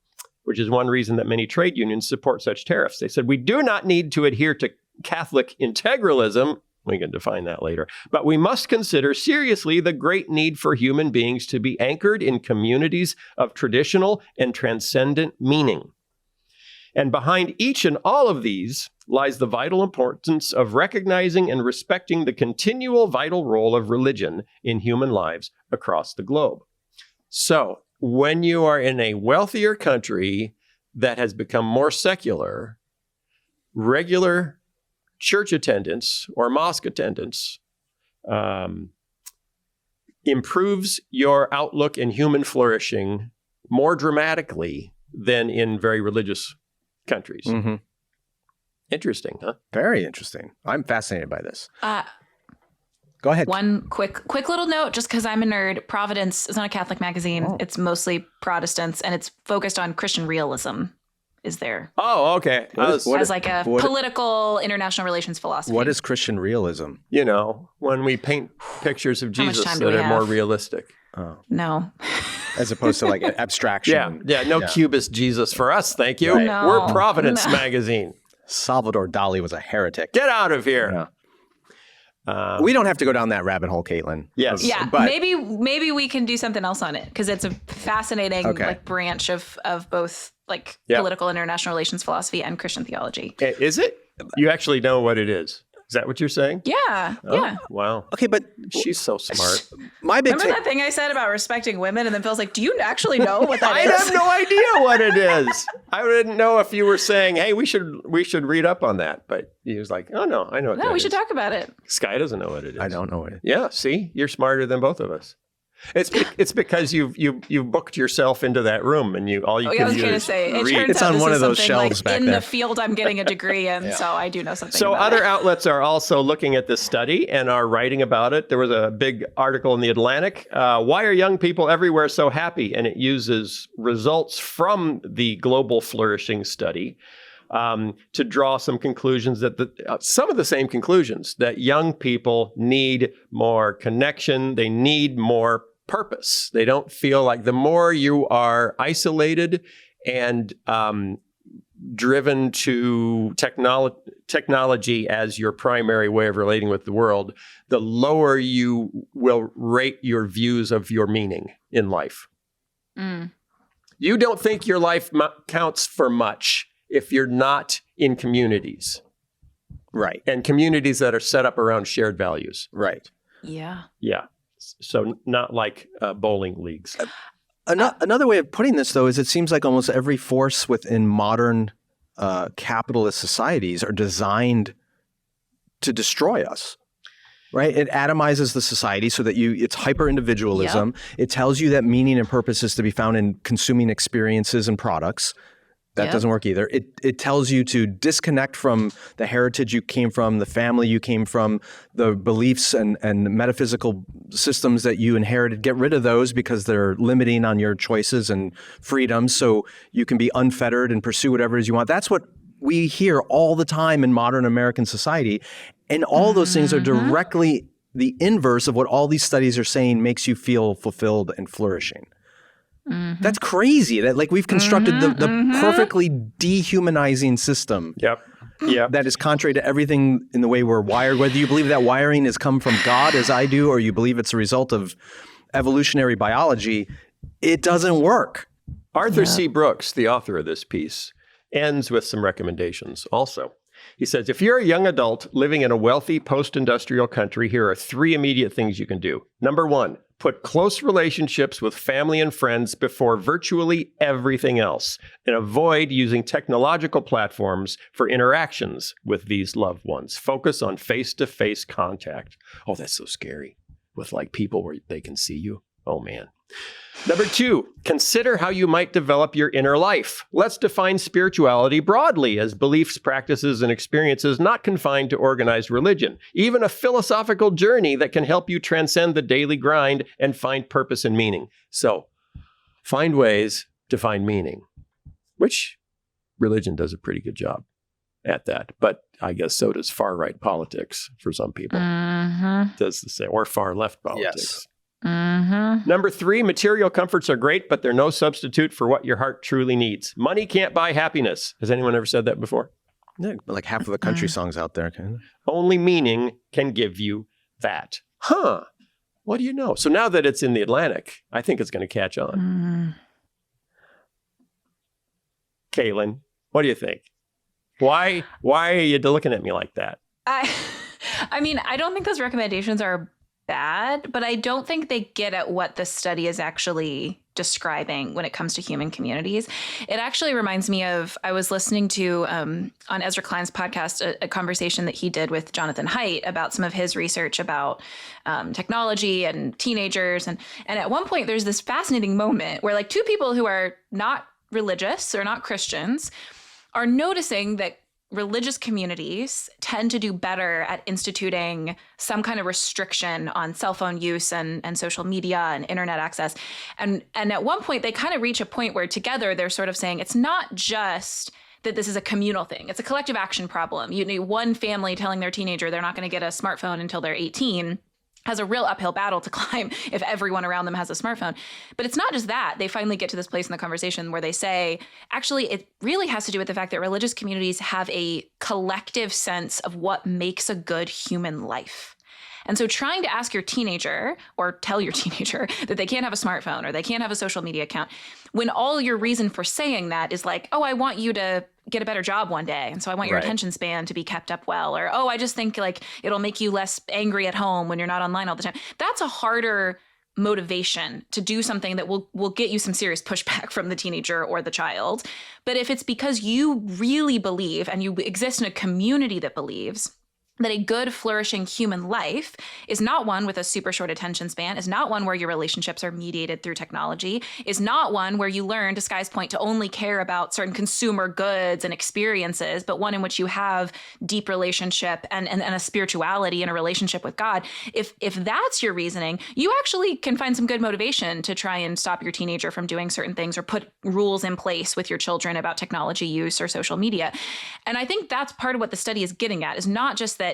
which is one reason that many trade unions support such tariffs. They said, we do not need to adhere to Catholic integralism. We can define that later. But we must consider seriously the great need for human beings to be anchored in communities of traditional and transcendent meaning. And behind each and all of these lies the vital importance of recognizing and respecting the continual vital role of religion in human lives across the globe. So, when you are in a wealthier country that has become more secular, regular church attendance or mosque attendance improves your outlook in human flourishing more dramatically than in very religious countries. Mm-hmm. Interesting, huh? Very interesting. I'm fascinated by this. Go ahead. One quick little note, just because I'm a nerd. Providence is not a Catholic magazine. Oh. It's mostly Protestants, and it's focused on Christian realism. Is there? Oh, okay. As like a political international relations philosophy. What is Christian realism? You know, when we paint pictures of Jesus that are more realistic. Oh. No. As opposed to like abstraction. No cubist Jesus for us, thank you. Right. No. We're Providence magazine. Salvador Dali was a heretic. Get out of here. Yeah. We don't have to go down that rabbit hole, Caitlin. Yes. Yeah, but maybe we can do something else on it, because it's a fascinating like branch of both like political international relations philosophy and Christian theology. Is it? You actually know what it is? Is that what you're saying? Yeah. Yeah. Wow. Okay, but she's so smart. Remember that thing I said about respecting women, and then Phil's like, "Do you actually know what that is?" I have no idea what it is. I didn't know if you were saying, "Hey, we should read up on that." But he was like, "Oh no, I know what that is." No, we should talk about it. Sky doesn't know what it is. I don't know what it is. Yeah, see, you're smarter than both of us. It's because you've booked yourself into that room, and all you can do is I was going to say, it read. turns It's out on this one is of those something, shelves like, back in there. the field I'm getting a degree in, so I do know something. So about other it. outlets are also looking at this study and are writing about it. There was a big article in the Atlantic. Why are young people everywhere so happy? And it uses results from the Global Flourishing study to draw some conclusions some of the same conclusions, that young people need more connection. They need more purpose. They don't feel like, the more you are isolated and driven to technology as your primary way of relating with the world, the lower you will rate your views of your meaning in life. You don't think your life counts for much if you're not in communities. Right. And communities that are set up around shared values. Right. Yeah. Yeah. So not like bowling leagues. Another way of putting this, though, is it seems like almost every force within modern capitalist societies are designed to destroy us. Right? It atomizes the society so that it's hyper-individualism. Yep. It tells you that meaning and purpose is to be found in consuming experiences and products. That doesn't work either. It tells you to disconnect from the heritage you came from, the family you came from, the beliefs and metaphysical systems that you inherited. Get rid of those because they're limiting on your choices and freedoms so you can be unfettered and pursue whatever it is you want. That's what we hear all the time in modern American society. And all those things are directly the inverse of what all these studies are saying makes you feel fulfilled and flourishing. Mm-hmm. That's crazy. That like we've constructed the perfectly dehumanizing system. Yep. That is contrary to everything in the way we're wired. Whether you believe that wiring has come from God, as I do, or you believe it's a result of evolutionary biology, it doesn't work. Arthur C. Brooks, the author of this piece, ends with some recommendations also. He says, if you're a young adult living in a wealthy post-industrial country, here are 3 immediate things you can do. Number 1, put close relationships with family and friends before virtually everything else, and avoid using technological platforms for interactions with these loved ones. Focus on face-to-face contact. Oh, that's so scary. With like people where they can see you. Oh, man. Number 2, consider how you might develop your inner life. Let's define spirituality broadly as beliefs, practices, and experiences not confined to organized religion. Even a philosophical journey that can help you transcend the daily grind and find purpose and meaning. So, find ways to find meaning, which religion does a pretty good job at that. But I guess so does far-right politics for some people. Does the same, or far-left politics. Yes. Number 3, material comforts are great, but they're no substitute for what your heart truly needs. Money can't buy happiness. Has anyone ever said that before? Yeah, like half of the country songs out there. Only meaning can give you that. What do you know? So now that it's in the Atlantic, I think it's going to catch on. Kaylin, what do you think? Why are you looking at me like that? I mean, I don't think those recommendations are bad, but I don't think they get at what the study is actually describing when it comes to human communities. It actually reminds me of, I was listening to on Ezra Klein's podcast, a conversation that he did with Jonathan Haidt about some of his research about technology and teenagers. And at one point, there's this fascinating moment where like 2 people who are not religious or not Christians are noticing that religious communities tend to do better at instituting some kind of restriction on cell phone use and social media and internet access. And at one point, they kind of reach a point where together they're sort of saying it's not just that this is a communal thing. It's a collective action problem. You need one family telling their teenager they're not going to get a smartphone until they're 18 has a real uphill battle to climb if everyone around them has a smartphone. But it's not just that. They finally get to this place in the conversation where they say, actually, it really has to do with the fact that religious communities have a collective sense of what makes a good human life. And so trying to ask your teenager or tell your teenager that they can't have a smartphone or they can't have a social media account, when all your reason for saying that is like, oh, I want you to get a better job one day. And so I want your attention span to be kept up well. Or, oh, I just think like it'll make you less angry at home when you're not online all the time. That's a harder motivation to do something that will get you some serious pushback from the teenager or the child. But if it's because you really believe and you exist in a community that believes that a good, flourishing human life is not one with a super short attention span, is not one where your relationships are mediated through technology, is not one where you learn, to Skye's point, to only care about certain consumer goods and experiences, but one in which you have deep relationship and a spirituality and a relationship with God. If that's your reasoning, you actually can find some good motivation to try and stop your teenager from doing certain things or put rules in place with your children about technology use or social media. And I think that's part of what the study is getting at, is not just that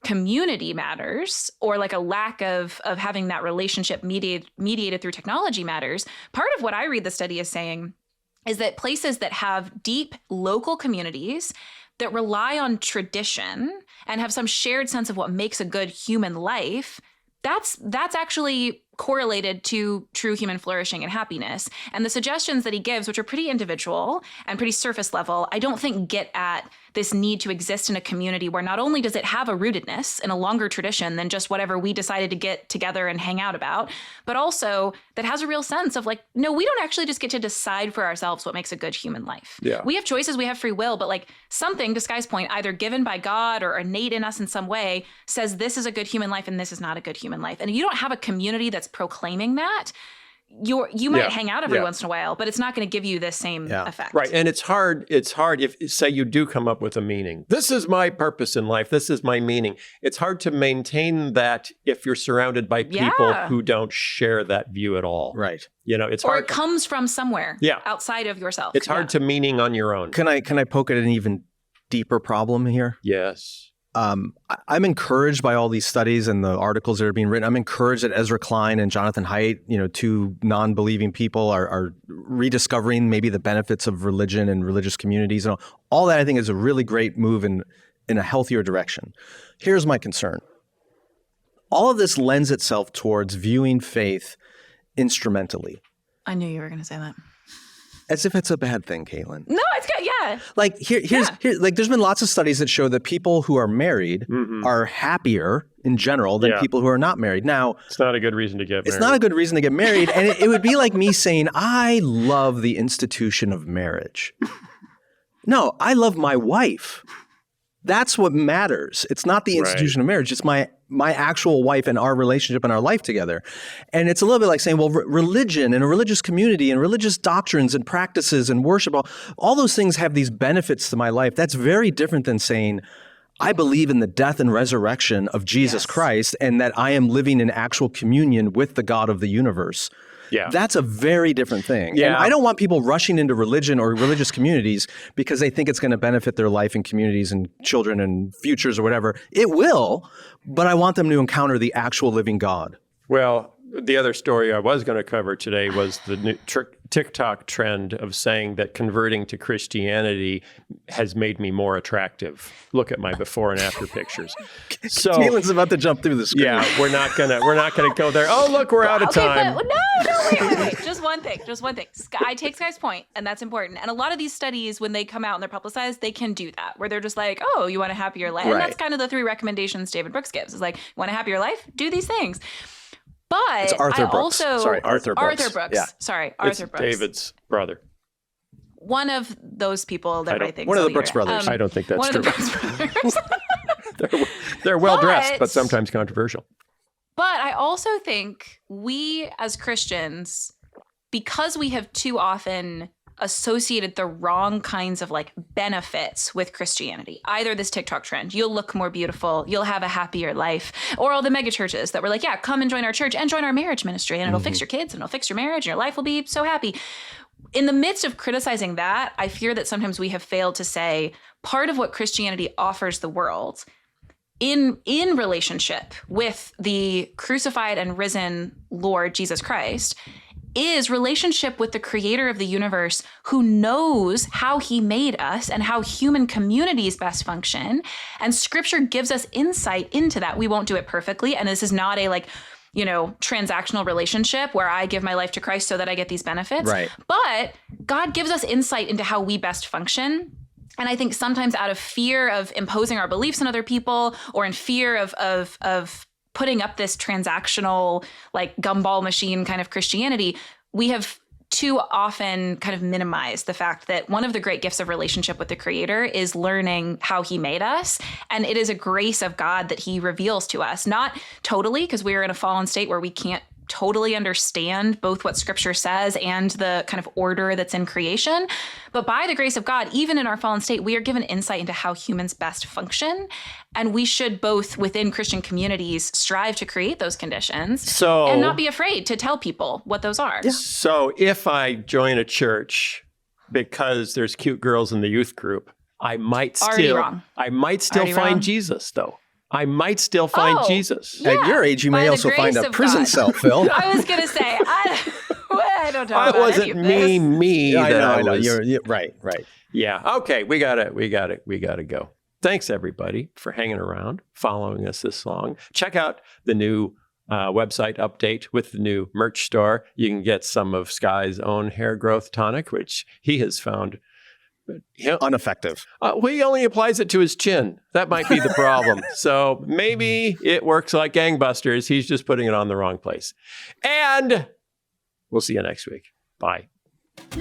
community matters or like a lack of having that relationship mediated through technology matters. Part of what I read the study is saying is that places that have deep local communities that rely on tradition and have some shared sense of what makes a good human life, that's actually correlated to true human flourishing and happiness. And the suggestions that he gives, which are pretty individual and pretty surface level, I don't think get at this need to exist in a community where not only does it have a rootedness in a longer tradition than just whatever we decided to get together and hang out about, but also that has a real sense of like, no, we don't actually just get to decide for ourselves what makes a good human life. Yeah. We have choices, we have free will, but like something, to Skye's point, either given by God or innate in us in some way says this is a good human life and this is not a good human life. And you don't have a community that's proclaiming that, you might hang out every once in a while, but it's not going to give you the same effect. Right. And it's hard if, say, you do come up with a meaning. This is my purpose in life. This is my meaning. It's hard to maintain that if you're surrounded by people who don't share that view at all. Right. It's or hard. it comes from somewhere outside of yourself. It's hard to meaning on your own. Can I poke at an even deeper problem here? Yes. I'm encouraged by all these studies and the articles that are being written. I'm encouraged that Ezra Klein and Jonathan Haidt, two non-believing people, are rediscovering maybe the benefits of religion and religious communities. And all that I think is a really great move in a healthier direction. Here's my concern. All of this lends itself towards viewing faith instrumentally. I knew you were going to say that. As if it's a bad thing, Caitlin. No, it's good. Yeah. Like here's there's been lots of studies that show that people who are married are happier in general than people who are not married. Now, it's not a good reason to get married. It's not a good reason to get married. And it would be like me saying, I love the institution of marriage. No, I love my wife. That's what matters. It's not the institution of marriage. It's my actual wife and our relationship and our life together. And it's a little bit like saying, well, religion and a religious community and religious doctrines and practices and worship, all those things have these benefits to my life. That's very different than saying, I believe in the death and resurrection of Jesus Christ and that I am living in actual communion with the God of the universe. Yeah. That's a very different thing. Yeah. And I don't want people rushing into religion or religious communities because they think it's going to benefit their life and communities and children and futures or whatever. It will, but I want them to encounter the actual living God. Well, the other story I was going to cover today was the new TikTok trend of saying that converting to Christianity has made me more attractive. Look at my before and after pictures. So Caitlin's about to jump through the screen. Yeah, we're not gonna go there. Oh, look, we're out of time. But no, wait. Just one thing. I take Skye's point, and that's important. And a lot of these studies, when they come out and they're publicized, they can do that, where they're just like, oh, you want a happier life? And that's kind of the 3 recommendations David Brooks gives. Is like, you want a happier life? Do these things. But it's Arthur Brooks. Arthur Brooks. Yeah. Arthur Brooks. David's brother. One of those people that I think. One of the Brooks brothers. I don't think that's one true. One of the Brooks brothers. They're well dressed, but sometimes controversial. But I also think we as Christians, because we have too often associated the wrong kinds of like benefits with Christianity. Either this TikTok trend, you'll look more beautiful, you'll have a happier life, or all the mega churches that were like, yeah, come and join our church and join our marriage ministry and it'll fix your kids and it'll fix your marriage and your life will be so happy. In the midst of criticizing that, I fear that sometimes we have failed to say part of what Christianity offers the world in relationship with the crucified and risen Lord Jesus Christ is relationship with the creator of the universe who knows how he made us and how human communities best function. And scripture gives us insight into that. We won't do it perfectly. And this is not a transactional relationship where I give my life to Christ so that I get these benefits. Right. But God gives us insight into how we best function. And I think sometimes out of fear of imposing our beliefs on other people or in fear of putting up this transactional, like gumball machine kind of Christianity, we have too often kind of minimized the fact that one of the great gifts of relationship with the Creator is learning how he made us. And it is a grace of God that he reveals to us, not totally, because we are in a fallen state where we can't totally understand both what scripture says and the kind of order that's in creation. But by the grace of God, even in our fallen state, we are given insight into how humans best function. And we should both within Christian communities strive to create those conditions and not be afraid to tell people what those are. Yeah. So if I join a church because there's cute girls in the youth group, I might still find Jesus though. I might still find Jesus. Yeah. At your age, you may also find a prison cell, Phil. I was going to say, I don't know. It wasn't me. Yeah, I know. You're right. Yeah. Okay. We got to go. Thanks everybody for hanging around, following us this long. Check out the new website update with the new merch store. You can get some of Sky's own hair growth tonic, which he has found ineffective. He only applies it to his chin. That might be the problem. So maybe it works like gangbusters. He's just putting it on the wrong place. And we'll see you next week. Bye.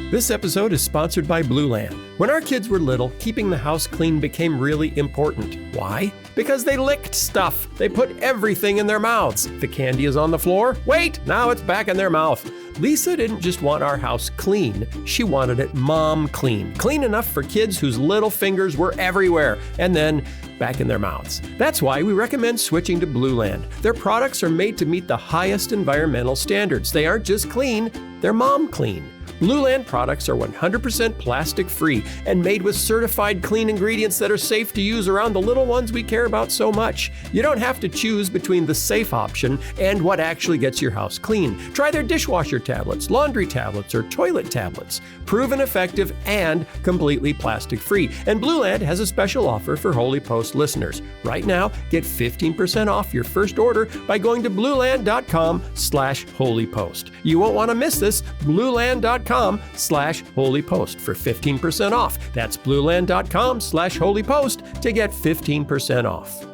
This episode is sponsored by Blueland. When our kids were little, keeping the house clean became really important. Why? Because they licked stuff. They put everything in their mouths. The candy is on the floor. Wait, now it's back in their mouth. Lisa didn't just want our house clean. She wanted it mom clean. Clean enough for kids whose little fingers were everywhere and then back in their mouths. That's why we recommend switching to Blueland. Their products are made to meet the highest environmental standards. They aren't just clean, they're mom clean. Blueland products are 100% plastic-free and made with certified clean ingredients that are safe to use around the little ones we care about so much. You don't have to choose between the safe option and what actually gets your house clean. Try their dishwasher tablets, laundry tablets, or toilet tablets. Proven effective and completely plastic-free. And Blueland has a special offer for HOLYPOST listeners. Right now, get 15% off your first order by going to blueland.com/HOLYPOST. You won't want to miss this. Blueland.com/HOLYPOST for 15% off. That's blueland.com/HOLYPOST to get 15% off.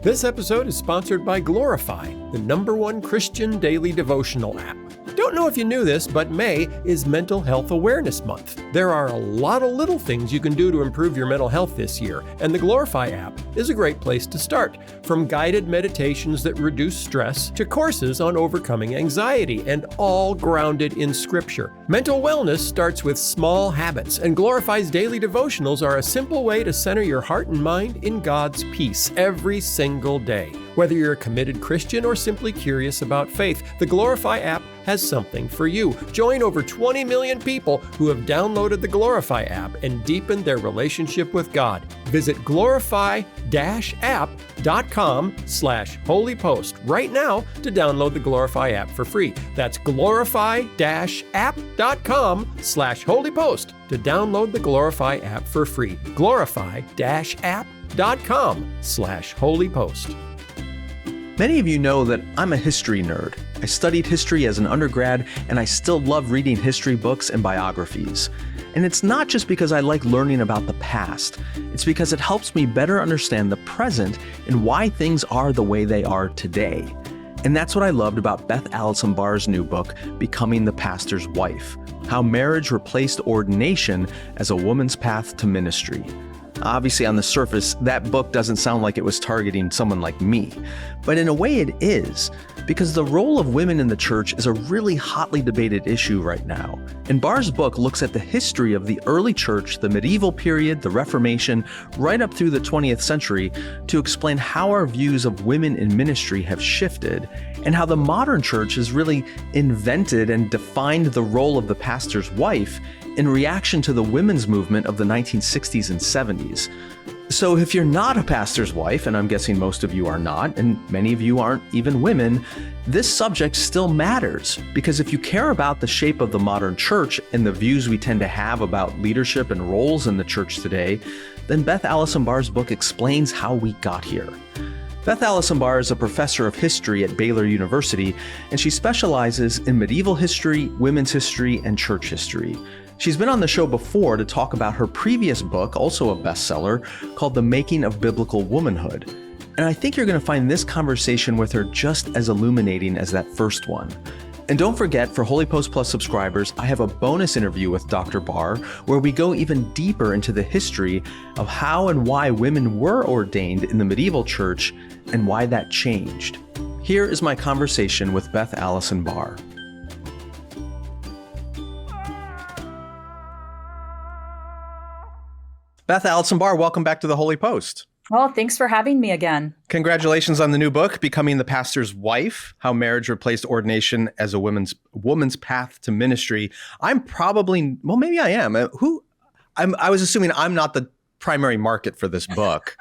This episode is sponsored by Glorify, the #1 Christian Daily Devotional App. Don't know if you knew this, but May is Mental Health Awareness Month. There are a lot of little things you can do to improve your mental health this year, and the Glorify app is a great place to start. From guided meditations that reduce stress to courses on overcoming anxiety, and all grounded in Scripture. Mental wellness starts with small habits, and Glorify's daily devotionals are a simple way to center your heart and mind in God's peace every single day. Whether you're a committed Christian or simply curious about faith, the Glorify app has something for you. Join over 20 million people who have downloaded the Glorify app and deepened their relationship with God. Visit glorify-app.com/HOLYPOST right now to download the Glorify app for free. That's glorify-app.com/HOLYPOST to download the Glorify app for free. glorify-app.com/HOLYPOST. Many of you know that I'm a history nerd. I studied history as an undergrad, and I still love reading history books and biographies. And it's not just because I like learning about the past. It's because it helps me better understand the present and why things are the way they are today. And that's what I loved about Beth Allison Barr's new book, Becoming the Pastor's Wife: How Marriage Replaced Ordination as a Woman's Path to Ministry. Obviously, on the surface, that book doesn't sound like it was targeting someone like me. But in a way it is, because the role of women in the church is a really hotly debated issue right now. And Barr's book looks at the history of the early church, the medieval period, the Reformation, right up through the 20th century, to explain how our views of women in ministry have shifted, and how the modern church has really invented and defined the role of the pastor's wife in reaction to the women's movement of the 1960s and 70s. So if you're not a pastor's wife, and I'm guessing most of you are not, and many of you aren't even women, this subject still matters, because if you care about the shape of the modern church and the views we tend to have about leadership and roles in the church today, then Beth Allison Barr's book explains how we got here. Beth Allison Barr is a professor of history at Baylor University, and she specializes in medieval history, women's history, and church history. She's been on the show before to talk about her previous book, also a bestseller, called The Making of Biblical Womanhood. And I think you're going to find this conversation with her just as illuminating as that first one. And don't forget, for HOLYPOST Plus subscribers, I have a bonus interview with Dr. Barr, where we go even deeper into the history of how and why women were ordained in the medieval church and why that changed. Here is my conversation with Beth Allison Barr. Beth Allison Barr, welcome back to the Holy Post. Well, thanks for having me again. Congratulations on the new book, Becoming the Pastor's Wife: How Marriage Replaced Ordination as a Woman's Path to Ministry. I'm probably, well, maybe I am. I was assuming I'm not the primary market for this book,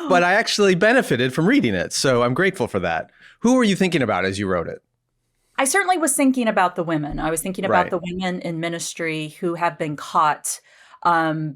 but I actually benefited from reading it. So I'm grateful for that. Who were you thinking about as you wrote it? I certainly was thinking about the women. I was thinking about the women in ministry who have been caught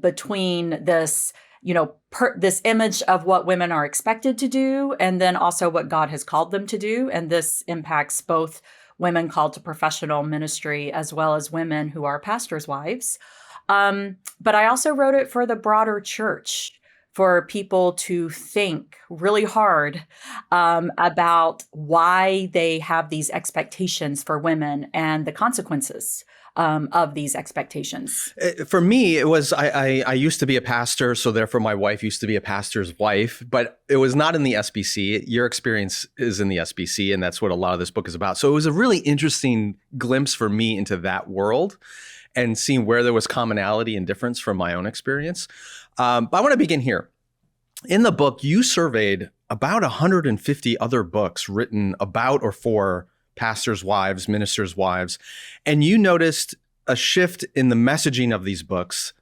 between this this image of what women are expected to do, and then also what God has called them to do. And this impacts both women called to professional ministry as well as women who are pastors' wives. But I also wrote it for the broader church, for people to think really hard about why they have these expectations for women and the consequences of these expectations. For me, it was, I used to be a pastor, so therefore my wife used to be a pastor's wife, but it was not in the SBC. Your experience is in the SBC, and that's what a lot of this book is about. So it was a really interesting glimpse for me into that world and seeing where there was commonality and difference from my own experience. But I want to begin here. In the book, you surveyed about 150 other books written about or for pastors' wives, ministers' wives, and you noticed a shift in the messaging of these books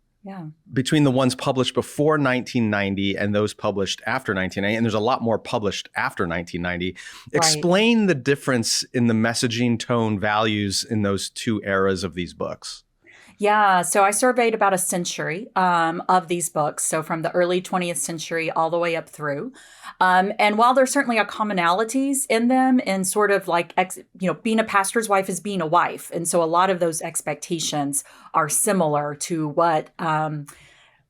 between the ones published before 1990 and those published after 1990. And there's a lot more published after 1990. Right. Explain the difference in the messaging, tone, values in those two eras of these books. Yeah, so I surveyed about a century of these books, so from the early 20th century all the way up through. And while there's certainly a commonalities in them, and sort of like, being a pastor's wife is being a wife. And so a lot of those expectations are similar to what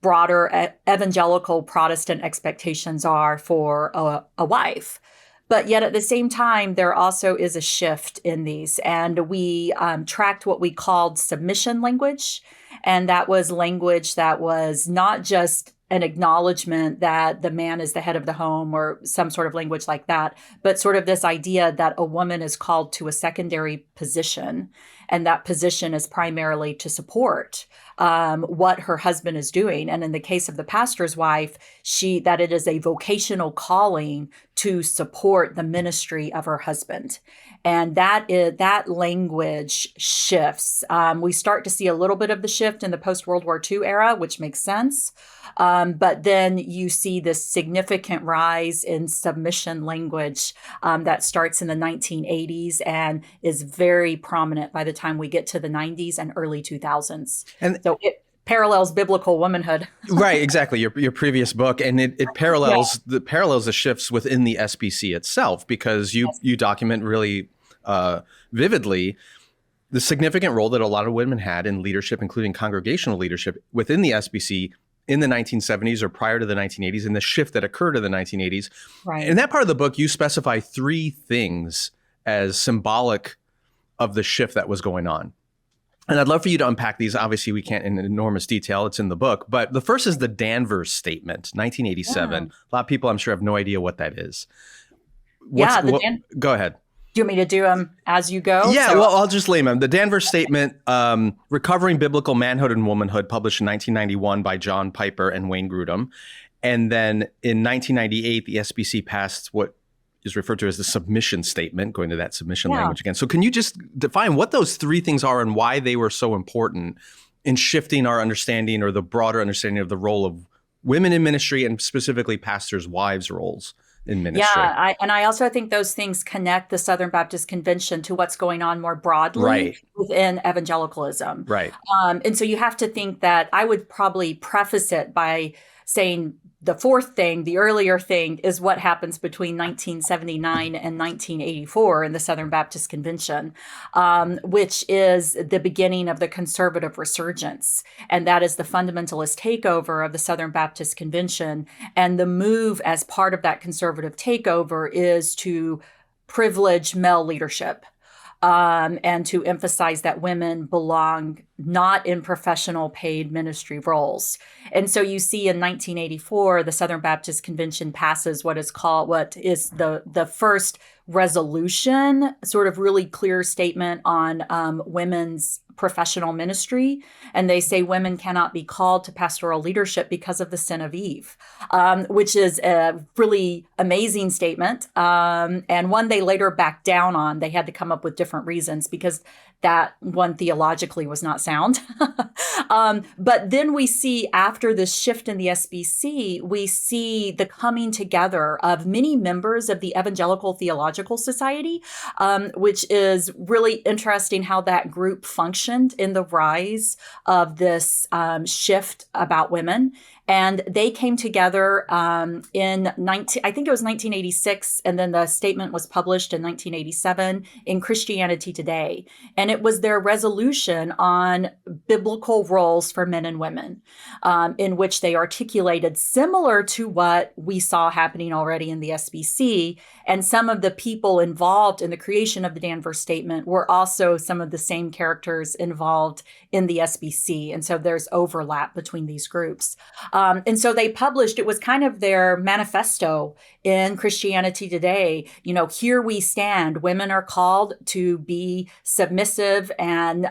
broader evangelical Protestant expectations are for a wife. But yet at the same time, there also is a shift in these. And we tracked what we called submission language. And that was language that was not just an acknowledgement that the man is the head of the home or some sort of language like that, but sort of this idea that a woman is called to a secondary position. And that position is primarily to support what her husband is doing. And in the case of the pastor's wife, that it is a vocational calling to support the ministry of her husband. And that language shifts. We start to see a little bit of the shift in the post-World War II era, which makes sense. But then you see this significant rise in submission language that starts in the 1980s and is very prominent by the time we get to the 90s and early 2000s. And so it parallels biblical womanhood. Right, exactly. Your previous book, and it parallels the shifts within the SBC itself, because you document really vividly the significant role that a lot of women had in leadership, including congregational leadership within the SBC in the 1970s or prior to the 1980s, and the shift that occurred in the 1980s. Right. In that part of the book, you specify three things as symbolic of the shift that was going on. And I'd love for you to unpack these. Obviously, we can't in enormous detail. It's in the book. But the first is the Danver Statement, 1987. Yeah. A lot of people, I'm sure, have no idea what that is. Go ahead. Do you want me to do them as you go? Yeah, well, I'll just lay them. The Danver Statement, Recovering Biblical Manhood and Womanhood, published in 1991 by John Piper and Wayne Grudem. And then in 1998, the SBC passed what is referred to as the Submission Statement, going to that submission language again. So can you just define what those three things are and why they were so important in shifting our understanding, or the broader understanding of the role of women in ministry, and specifically pastors' wives' roles in ministry? Yeah, I also think those things connect the Southern Baptist Convention to what's going on more broadly within evangelicalism. Right. And so you have to think that I would probably preface it by saying the fourth thing, the earlier thing, is what happens between 1979 and 1984 in the Southern Baptist Convention, which is the beginning of the conservative resurgence. And that is the fundamentalist takeover of the Southern Baptist Convention. And the move as part of that conservative takeover is to privilege male leadership. And to emphasize that women belong not in professional paid ministry roles. And so you see in 1984, the Southern Baptist Convention passes what is the first resolution, sort of really clear statement on women's professional ministry. And they say women cannot be called to pastoral leadership because of the sin of Eve, which is a really amazing statement, and one they later backed down on. They had to come up with different reasons because that one theologically was not sound. But then we see, after this shift in the SBC, we see the coming together of many members of the Evangelical Theological Society, which is really interesting how that group functioned in the rise of this shift about women. And they came together I think it was 1986, and then the statement was published in 1987 in Christianity Today. And it was their resolution on biblical roles for men and women, in which they articulated similar to what we saw happening already in the SBC. And some of the people involved in the creation of the Danver Statement were also some of the same characters involved in the SBC. And so there's overlap between these groups. And so they published, it was kind of their manifesto in Christianity Today. Here we stand. Women are called to be submissive and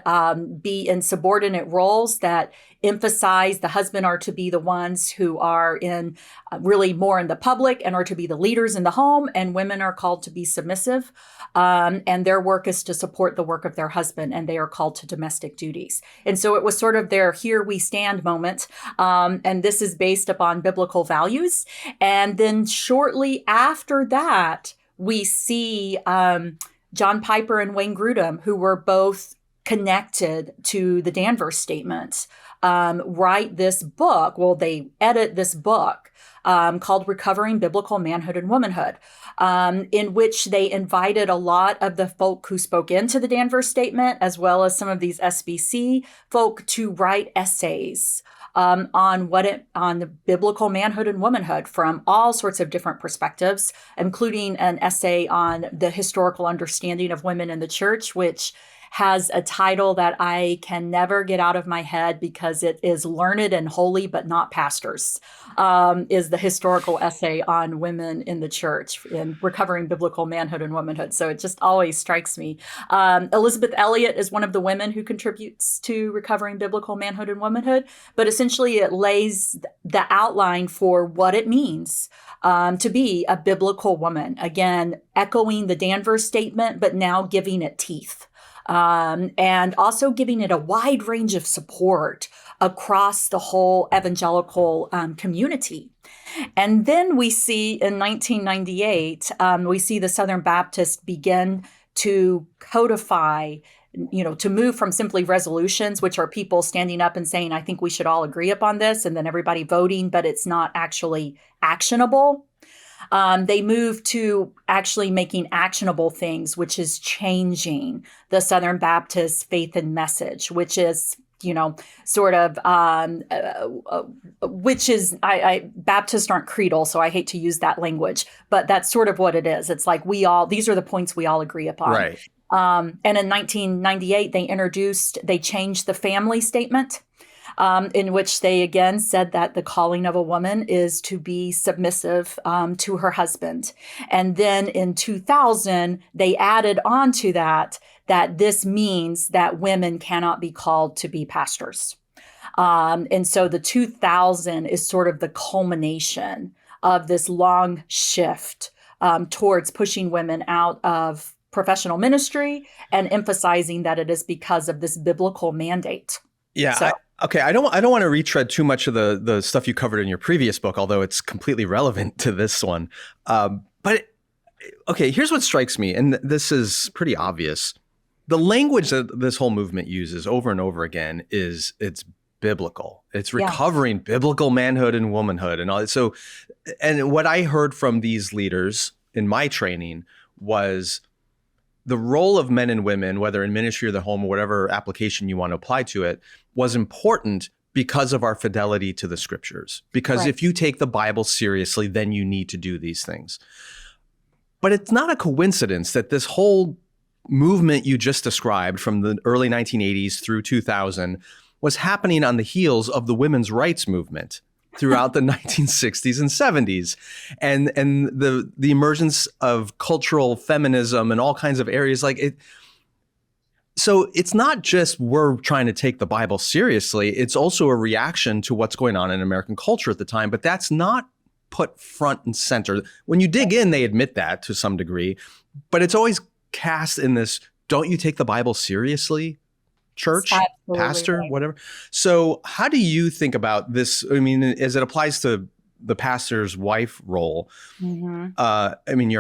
be in subordinate roles that emphasize the husband are to be the ones who are in really more in the public and are to be the leaders in the home, and women are called to be submissive. And their work is to support the work of their husband, and they are called to domestic duties. And so it was sort of their here we stand moment. And this is based upon biblical values. And then shortly after that, we see John Piper and Wayne Grudem, who were both connected to the Danver Statement, write this book. Well, they edit this book called Recovering Biblical Manhood and Womanhood, in which they invited a lot of the folk who spoke into the Danver Statement, as well as some of these SBC folk, to write essays on the biblical manhood and womanhood from all sorts of different perspectives, including an essay on the historical understanding of women in the church, which has a title that I can never get out of my head because it is learned and holy, but not pastors, is the historical essay on women in the church in recovering biblical manhood and womanhood. So it just always strikes me. Elizabeth Elliot is one of the women who contributes to recovering biblical manhood and womanhood, but essentially it lays the outline for what it means to be a biblical woman. Again, echoing the Danver Statement, but now giving it teeth. And also giving it a wide range of support across the whole evangelical community. And then we see in 1998, we see the Southern Baptists begin to codify, to move from simply resolutions, which are people standing up and saying, I think we should all agree upon this, and then everybody voting, but it's not actually actionable. They moved to actually making actionable things, which is changing the Southern Baptist faith and message, which is, Baptists aren't creedal, so I hate to use that language, but that's sort of what it is. It's like these are the points we all agree upon. Right. And in 1998, they changed the family statement. In which they again said that the calling of a woman is to be submissive to her husband. And then in 2000, they added on to that this means that women cannot be called to be pastors. And so the 2000 is sort of the culmination of this long shift towards pushing women out of professional ministry and emphasizing that it is because of this biblical mandate. Yeah. So, I don't want to retread too much of the stuff you covered in your previous book, although it's completely relevant to this one. But here's what strikes me, and this is pretty obvious. The language that this whole movement uses over and over again it's biblical. It's recovering biblical manhood and womanhood and all that. So, and what I heard from these leaders in my training was the role of men and women, whether in ministry or the home or whatever application you want to apply to it, was important because of our fidelity to the scriptures. Because if you take the Bible seriously, then you need to do these things. But it's not a coincidence that this whole movement you just described from the early 1980s through 2000 was happening on the heels of the women's rights movement throughout the 1960s and 70s, and the emergence of cultural feminism and all kinds of areas like it. So it's not just we're trying to take the Bible seriously. It's also a reaction to what's going on in American culture at the time, but that's not put front and center. When you dig in, they admit that to some degree, but it's always cast in this, don't you take the Bible seriously? Church, Absolutely pastor, right. whatever. So how do you think about this? I mean, as it applies to the pastor's wife role, you're a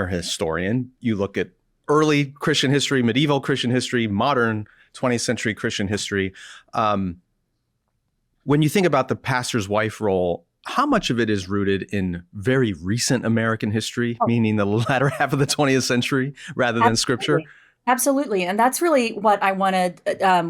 historian. You look at early Christian history, medieval Christian history, modern 20th century Christian history. When you think about the pastor's wife role, how much of it is rooted in very recent American history, meaning the latter half of the 20th century, rather than scripture? Absolutely. And that's really what I wanted.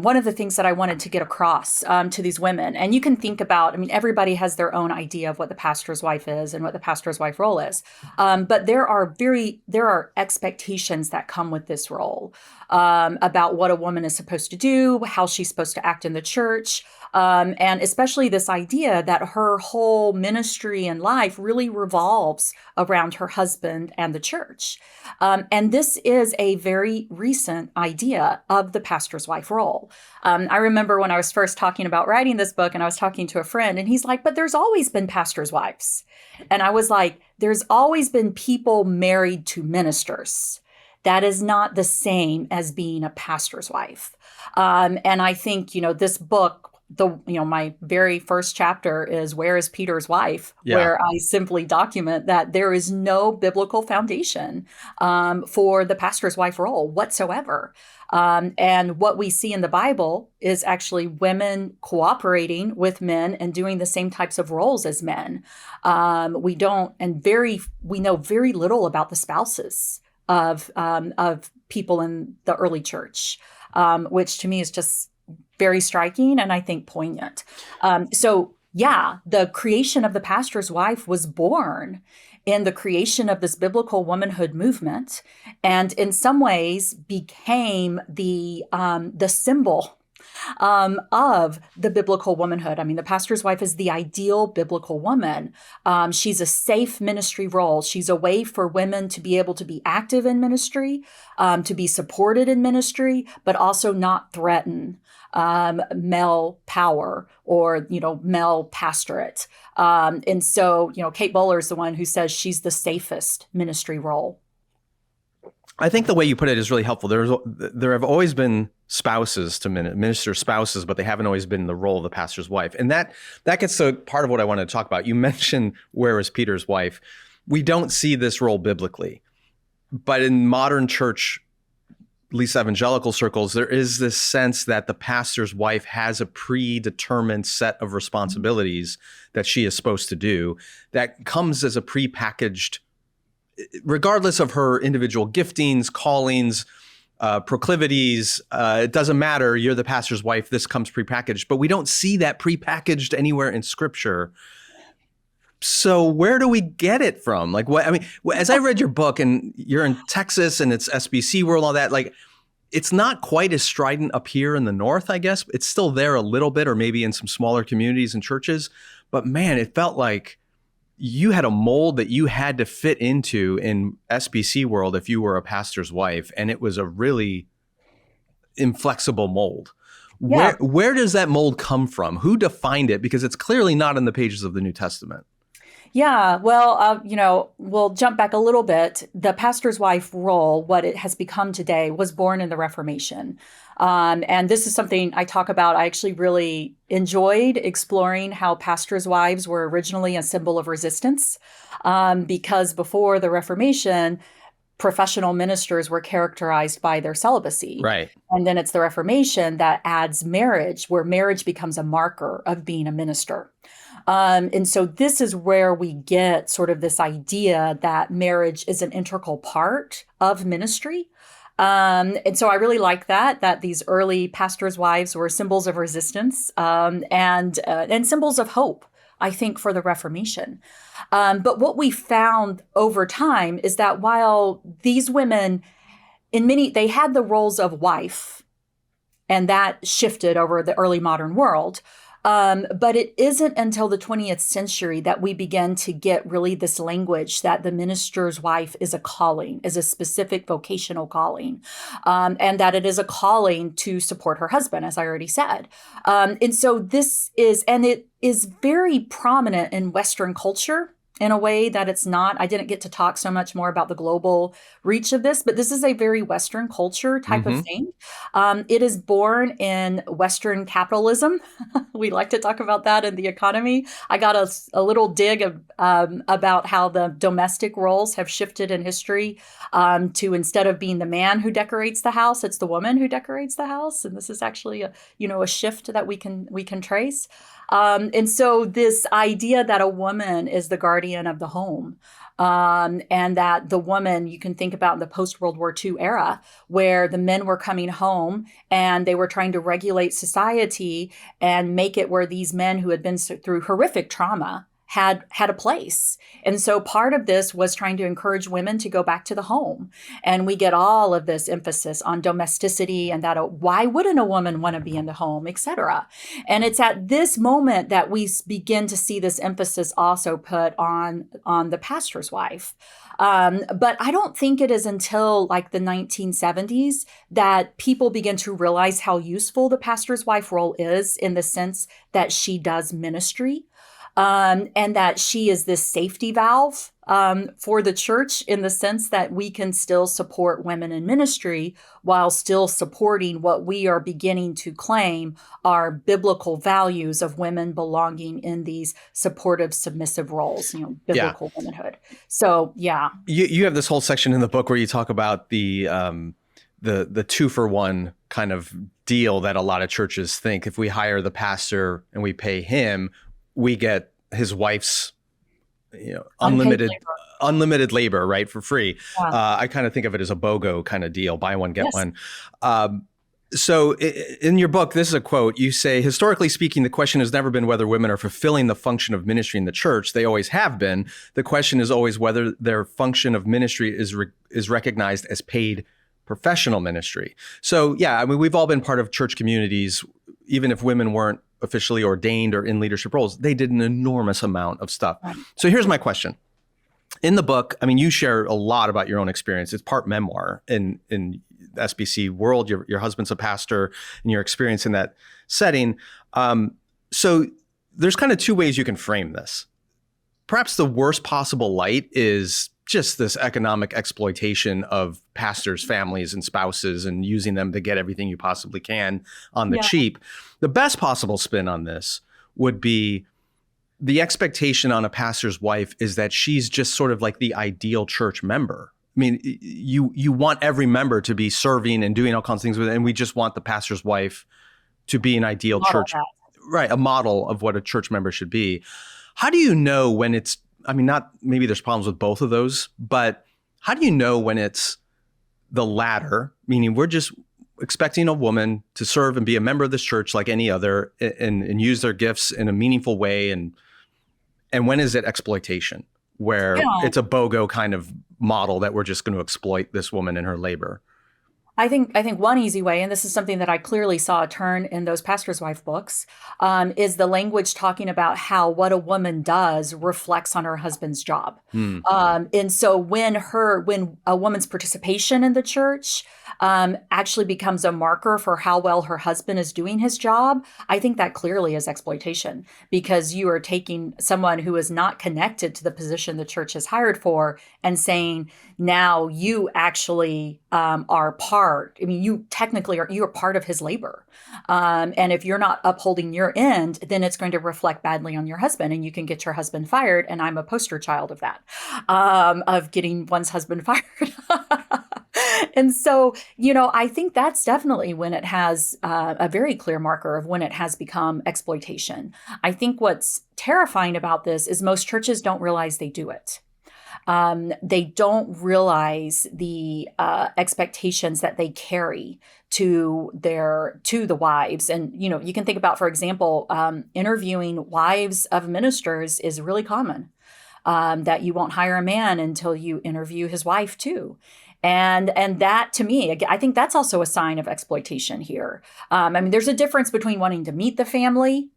One of the things that I wanted to get across to these women. And you can think about, I mean, everybody has their own idea of what the pastor's wife is and what the pastor's wife role is. But there are expectations that come with this role about what a woman is supposed to do, how she's supposed to act in the church. And especially this idea that her whole ministry and life really revolves around her husband and the church. And this is a very recent idea of the pastor's wife role. I remember when I was first talking about writing this book and I was talking to a friend and he's like, but there's always been pastor's wives. And I was like, there's always been people married to ministers. That is not the same as being a pastor's wife. And I think, this book, my very first chapter is Where is Peter's Wife, where I simply document that there is no biblical foundation for the pastor's wife role whatsoever. And what we see in the Bible is actually women cooperating with men and doing the same types of roles as men. We know very little about the spouses of people in the early church, which to me is just very striking and I think poignant. The creation of the pastor's wife was born in the creation of this biblical womanhood movement, and in some ways became the symbol of the biblical womanhood. I mean, the pastor's wife is the ideal biblical woman. She's a safe ministry role. She's a way for women to be able to be active in ministry, to be supported in ministry, but also not threaten male power or, male pastorate. And so, Kate Bowler is the one who says she's the safest ministry role. I think the way you put it is really helpful. There have always been spouses to minister spouses, but they haven't always been the role of the pastor's wife. And that gets to part of what I wanted to talk about. You mentioned Where is Peter's Wife? We don't see this role biblically, but in modern church, at least evangelical circles, there is this sense that the pastor's wife has a predetermined set of responsibilities that she is supposed to do that comes as a prepackaged, regardless of her individual giftings, callings, proclivities. It doesn't matter. You're the pastor's wife. This comes prepackaged, but we don't see that prepackaged anywhere in scripture. So where do we get it from? Like, what, I mean, as I read your book, and you're in Texas and it's SBC world, all that, like, it's not quite as strident up here in the North, I guess. It's still there a little bit, or maybe in some smaller communities and churches. But man, it felt like you had a mold that you had to fit into in SBC world if you were a pastor's wife. And it was a really inflexible mold. Yeah. Where does that mold come from? Who defined it? Because it's clearly not in the pages of the New Testament. Yeah, well, we'll jump back a little bit. The pastor's wife role, what it has become today, was born in the Reformation. And this is something I talk about. I actually really enjoyed exploring how pastors' wives were originally a symbol of resistance, because before the Reformation, professional ministers were characterized by their celibacy. Right. And then it's the Reformation that adds marriage, where marriage becomes a marker of being a minister. And so this is where we get sort of this idea that marriage is an integral part of ministry. And so I really like that these early pastors' wives were symbols of resistance and symbols of hope, I think, for the Reformation. But what we found over time is that while these women, they had the roles of wife, and that shifted over the early modern world. But it isn't until the 20th century that we begin to get really this language that the minister's wife is a calling, is a specific vocational calling, and that it is a calling to support her husband, as I already said. And so it is very prominent in Western culture in a way that it's not. I didn't get to talk so much more about the global reach of this, but this is a very Western culture type of thing. It is born in Western capitalism. We like to talk about that in the economy. I got a little dig of, about how the domestic roles have shifted in history to, instead of being the man who decorates the house, it's the woman who decorates the house. And this is actually a shift that we can trace. And so this idea that a woman is the guardian of the home, and that the woman, you can think about in the post-World War II era, where the men were coming home and they were trying to regulate society and make it where these men who had been through horrific trauma had a place. And so part of this was trying to encourage women to go back to the home. And we get all of this emphasis on domesticity and that why wouldn't a woman want to be in the home, et cetera. And it's at this moment that we begin to see this emphasis also put on the pastor's wife. But I don't think it is until like the 1970s that people begin to realize how useful the pastor's wife role is, in the sense that she does ministry. And that she is this safety valve for the church, in the sense that we can still support women in ministry while still supporting what we are beginning to claim are biblical values of women belonging in these supportive, submissive roles, biblical womanhood. So, yeah. You have this whole section in the book where you talk about the 2-for-1 kind of deal that a lot of churches think. If we hire the pastor and we pay him, we get his wife's, unlimited labor, right, for free. Yeah. I kind of think of it as a BOGO kind of deal, buy one, get one. So in your book, this is a quote. You say, historically speaking, the question has never been whether women are fulfilling the function of ministry in the church. They always have been. The question is always whether their function of ministry is recognized as paid professional ministry. So, yeah, I mean, we've all been part of church communities, even if women weren't officially ordained or in leadership roles. They did an enormous amount of stuff. Right. So here's my question. In the book, I mean, you share a lot about your own experience. It's part memoir in SBC world. Your husband's a pastor, and your experience in that setting. So there's kind of two ways you can frame this. Perhaps the worst possible light is just this economic exploitation of pastors' families and spouses, and using them to get everything you possibly can on the cheap. The best possible spin on this would be the expectation on a pastor's wife is that she's just sort of like the ideal church member. I mean, you want every member to be serving and doing all kinds of things with it, and we just want the pastor's wife to be an ideal church, right? A model of what a church member should be. How do you know when it's, I mean, not maybe there's problems with both of those, but how do you know when it's the latter, meaning we're just expecting a woman to serve and be a member of this church like any other, and use their gifts in a meaningful way, and when is it exploitation, where it's a BOGO kind of model that we're just going to exploit this woman and her labor? I think one easy way, and this is something that I clearly saw a turn in those pastor's wife books, is the language talking about how what a woman does reflects on her husband's job. And so when a woman's participation in the church actually becomes a marker for how well her husband is doing his job, I think that clearly is exploitation, because you are taking someone who is not connected to the position the church has hired for and saying, now you actually are part. I mean, you technically you are part of his labor. And if you're not upholding your end, then it's going to reflect badly on your husband, and you can get your husband fired. And I'm a poster child of that, of getting one's husband fired. And so, I think that's definitely when it has a very clear marker of when it has become exploitation. I think what's terrifying about this is most churches don't realize they do it. They don't realize the expectations that they carry to the wives. And, you can think about, for example, interviewing wives of ministers is really common, that you won't hire a man until you interview his wife too. And that, to me, I think that's also a sign of exploitation here. I mean, there's a difference between wanting to meet the family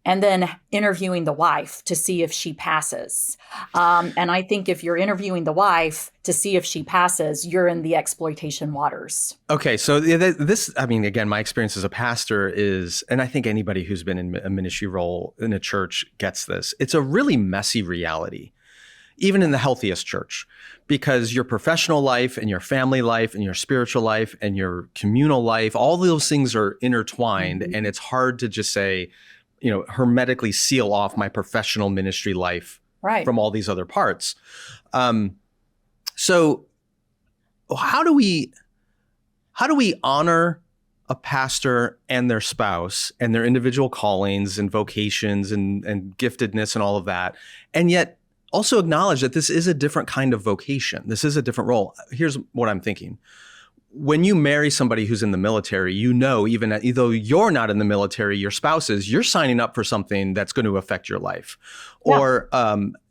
and then interviewing the wife to see if she passes. And I think if you're interviewing the wife to see if she passes, you're in the exploitation waters. Okay, so this, I mean, again, my experience as a pastor is, and I think anybody who's been in a ministry role in a church gets this, it's a really messy reality. even in the healthiest church, because your professional life and your family life and your spiritual life and your communal life, all those things are intertwined. And it's hard to just say, hermetically seal off my professional ministry life from all these other parts. So how do we honor a pastor and their spouse and their individual callings and vocations and giftedness and all of that, and yet also acknowledge that this is a different kind of vocation. This is a different role. Here's what I'm thinking. When you marry somebody who's in the military, even though you're not in the military, your spouse is, you're signing up for something that's going to affect your life. Yeah. Or,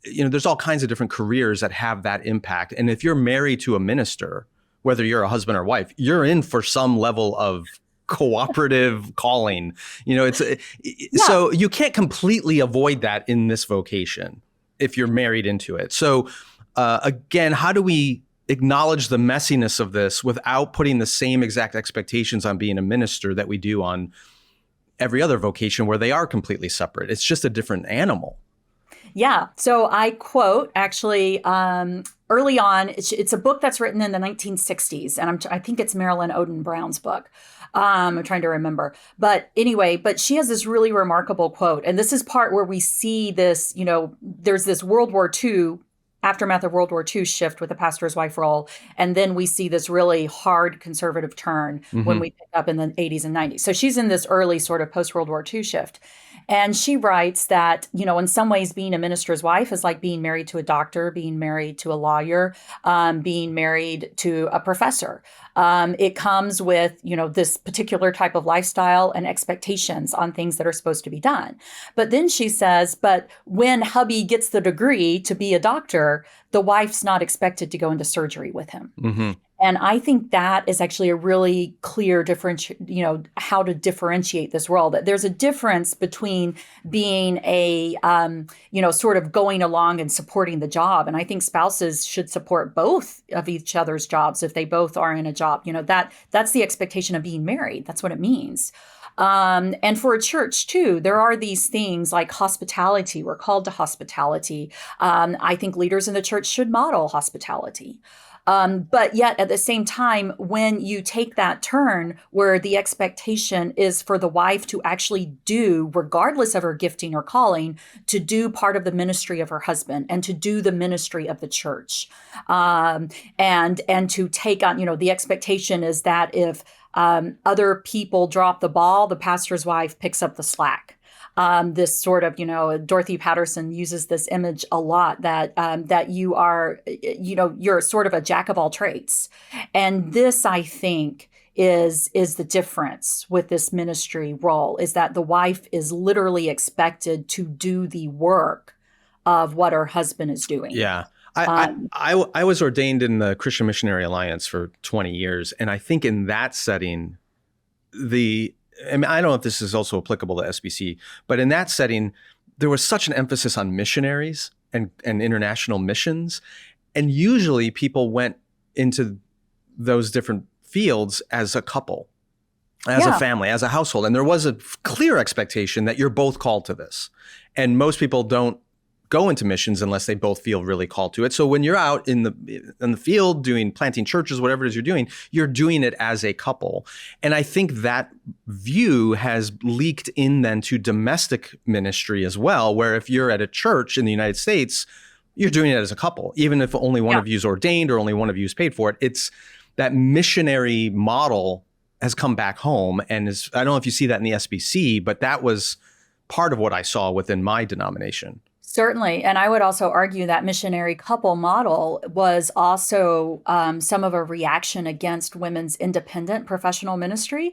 there's all kinds of different careers that have that impact. And if you're married to a minister, whether you're a husband or wife, you're in for some level of cooperative calling. So you can't completely avoid that in this vocation if you're married into it. So again, how do we acknowledge the messiness of this without putting the same exact expectations on being a minister that we do on every other vocation where they are completely separate? It's just a different animal. Yeah. So I quote actually early on, it's a book that's written in the 1960s, and I think it's Marilyn Odom Brown's book. I'm trying to remember. But anyway, but she has this really remarkable quote. And this is part where we see this, there's this World War II, aftermath of World War II shift with the pastor's wife role. And then we see this really hard conservative turn when we pick up in the 80s and 90s. So she's in this early sort of post-World War II shift. And she writes that, in some ways being a minister's wife is like being married to a doctor, being married to a lawyer, being married to a professor. It comes with, this particular type of lifestyle and expectations on things that are supposed to be done. But then she says, but when hubby gets the degree to be a doctor, the wife's not expected to go into surgery with him. Mm-hmm. And I think that is actually a really clear difference, how to differentiate this role. That there's a difference between being a, sort of going along and supporting the job. And I think spouses should support both of each other's jobs if they both are in a job. That's the expectation of being married. That's what it means. And for a church too, there are these things like hospitality. We're called to hospitality. I think leaders in the church should model hospitality. But yet at the same time, when you take that turn where the expectation is for the wife to actually do, regardless of her gifting or calling, to do part of the ministry of her husband and to do the ministry of the church, and to take on, the expectation is that if other people drop the ball, the pastor's wife picks up the slack. This sort of, Dorothy Patterson uses this image a lot that you are, you're sort of a jack of all trades. And this, I think, is the difference with this ministry role, is that the wife is literally expected to do the work of what her husband is doing. Yeah. I was ordained in the Christian Missionary Alliance for 20 years. And I think in that setting, I don't know if this is also applicable to SBC, but in that setting, there was such an emphasis on missionaries and international missions. And usually people went into those different fields as a couple, as a family, as a household. And there was a clear expectation that you're both called to this. And most people don't go into missions unless they both feel really called to it. So when you're out in the field planting churches, whatever it is you're doing it as a couple. And I think that view has leaked in then to domestic ministry as well, where if you're at a church in the United States, you're doing it as a couple, even if only one of you is ordained or only one of you is paid for it. It's that missionary model has come back home. And I don't know if you see that in the SBC, but that was part of what I saw within my denomination. Certainly. And I would also argue that missionary couple model was also some of a reaction against women's independent professional ministry,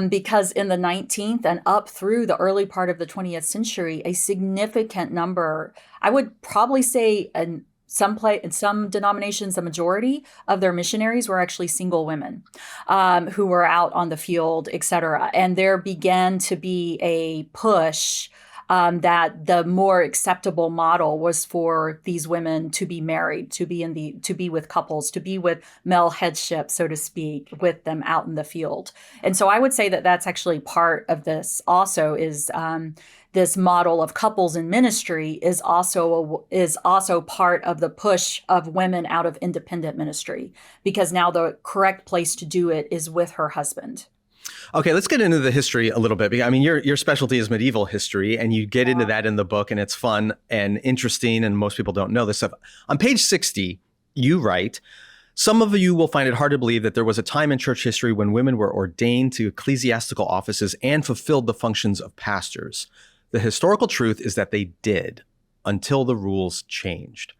because in the 19th and up through the early part of the 20th century, a significant number, I would probably say in some denominations, the majority of their missionaries were actually single women who were out on the field, et cetera. And there began to be a push that the more acceptable model was for these women to be married, to be with couples, to be with male headship, so to speak, with them out in the field. And so I would say that that's actually part of this also is this model of couples in ministry is also part of the push of women out of independent ministry, because now the correct place to do it is with her husband. Okay, let's get into the history a little bit. I mean, your specialty is medieval history, and you get into that in the book, and it's fun and interesting, and most people don't know this stuff. On page 60, you write, "Some of you will find it hard to believe that there was a time in church history when women were ordained to ecclesiastical offices and fulfilled the functions of pastors. The historical truth is that they did, until the rules changed."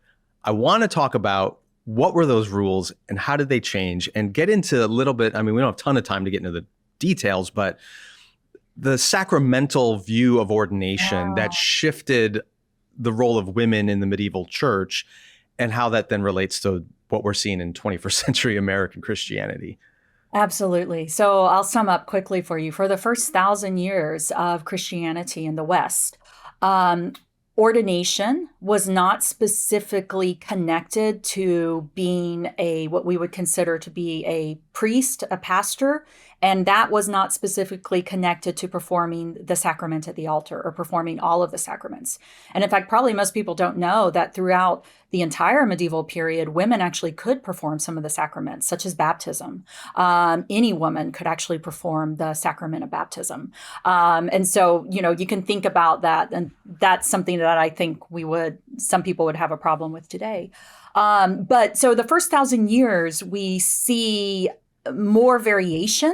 I want to talk about what were those rules and how did they change, and get into a little bit, I mean, we don't have a ton of time to get into the details, but the sacramental view of ordination that shifted the role of women in the medieval church, and how that then relates to what we're seeing in 21st century American Christianity. Absolutely. So I'll sum up quickly for you. For the first 1,000 years of Christianity in the West, ordination was not specifically connected to being what we would consider to be a priest, a pastor, and that was not specifically connected to performing the sacrament at the altar or performing all of the sacraments. And in fact, probably most people don't know that throughout the entire medieval period, women actually could perform some of the sacraments, such as baptism. Any woman could actually perform the sacrament of baptism. And so, you can think about that. And that's something that I think some people would have a problem with today. But so the first 1,000 years, we see more variation.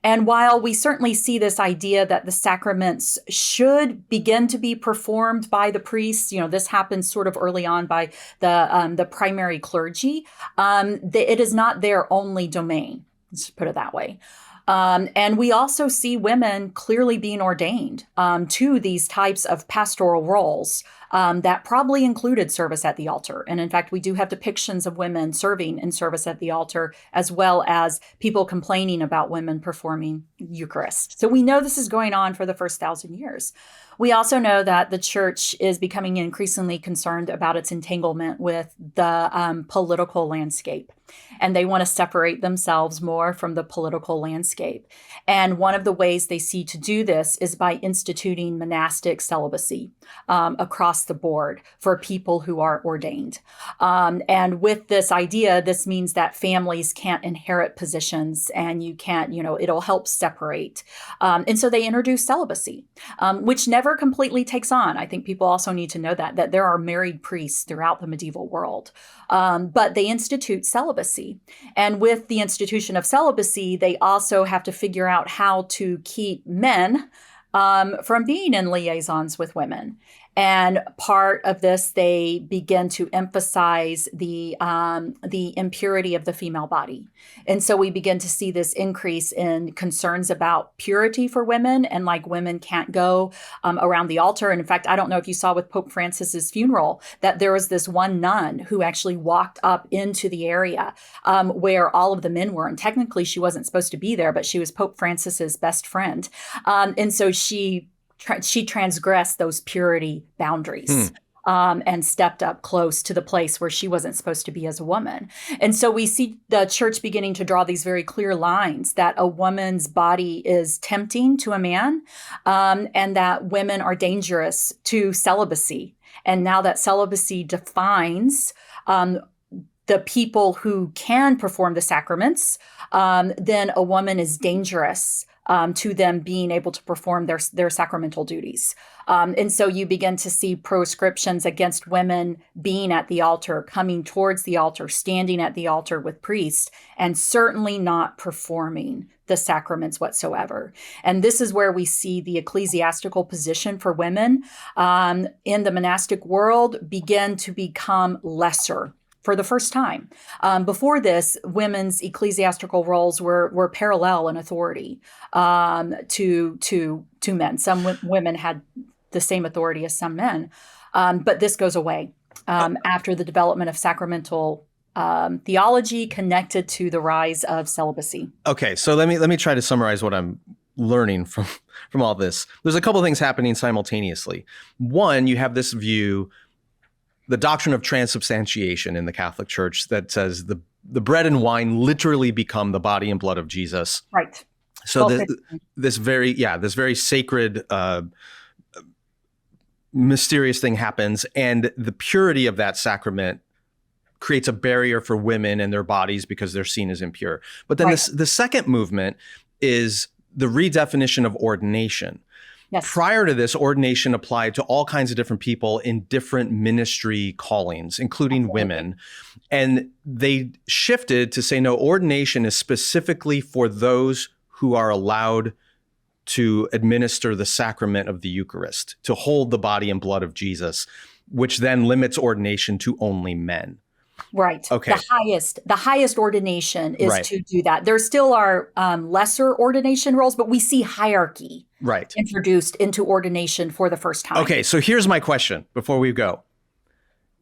And while we certainly see this idea that the sacraments should begin to be performed by the priests, this happens sort of early on by the primary clergy, it is not their only domain. Let's put it that way. And we also see women clearly being ordained to these types of pastoral roles that probably included service at the altar. And in fact, we do have depictions of women serving in service at the altar, as well as people complaining about women performing Eucharist. So we know this is going on for the first 1,000 years. We also know that the church is becoming increasingly concerned about its entanglement with the political landscape, and they want to separate themselves more from the political landscape. And one of the ways they see to do this is by instituting monastic celibacy across the board for people who are ordained. And with this idea, this means that families can't inherit positions, and you can't, it'll help separate. And so they introduce celibacy, which never completely takes on. I think people also need to know that there are married priests throughout the medieval world, but they institute celibacy. And with the institution of celibacy, they also have to figure out how to keep men from being in liaisons with women. And part of this, they begin to emphasize the impurity of the female body. And so we begin to see this increase in concerns about purity for women, and like women can't go around the altar. And in fact, I don't know if you saw with Pope Francis's funeral that there was this one nun who actually walked up into the area where all of the men were. And technically she wasn't supposed to be there, but she was Pope Francis's best friend. And so she transgressed those purity boundaries and stepped up close to the place where she wasn't supposed to be as a woman. And so we see the church beginning to draw these very clear lines that a woman's body is tempting to a man, and that women are dangerous to celibacy. And now that celibacy defines the people who can perform the sacraments, then a woman is dangerous to them being able to perform their sacramental duties. And so you begin to see proscriptions against women being at the altar, coming towards the altar, standing at the altar with priests, and certainly not performing the sacraments whatsoever. And this is where we see the ecclesiastical position for women in the monastic world begin to become lesser for the first time. Before this, women's ecclesiastical roles were parallel in authority to men. Some women had the same authority as some men, but this goes away after the development of sacramental theology connected to the rise of celibacy. Okay, so let me try to summarize what I'm learning from all this. There's a couple of things happening simultaneously. One, you have this view, the doctrine of transubstantiation in the Catholic Church, that says the bread and wine literally become the body and blood of Jesus. Right. So this very sacred mysterious thing happens, and the purity of that sacrament creates a barrier for women and their bodies because they're seen as impure. But then the second movement is the redefinition of ordination. Yes. Prior to this, ordination applied to all kinds of different people in different ministry callings, including women. And they shifted to say, no, ordination is specifically for those who are allowed to administer the sacrament of the Eucharist, to hold the body and blood of Jesus, which then limits ordination to only men. Right. Okay. The highest ordination is to do that. There still are lesser ordination roles, but we see hierarchy introduced into ordination for the first time. Okay. So here's my question before we go.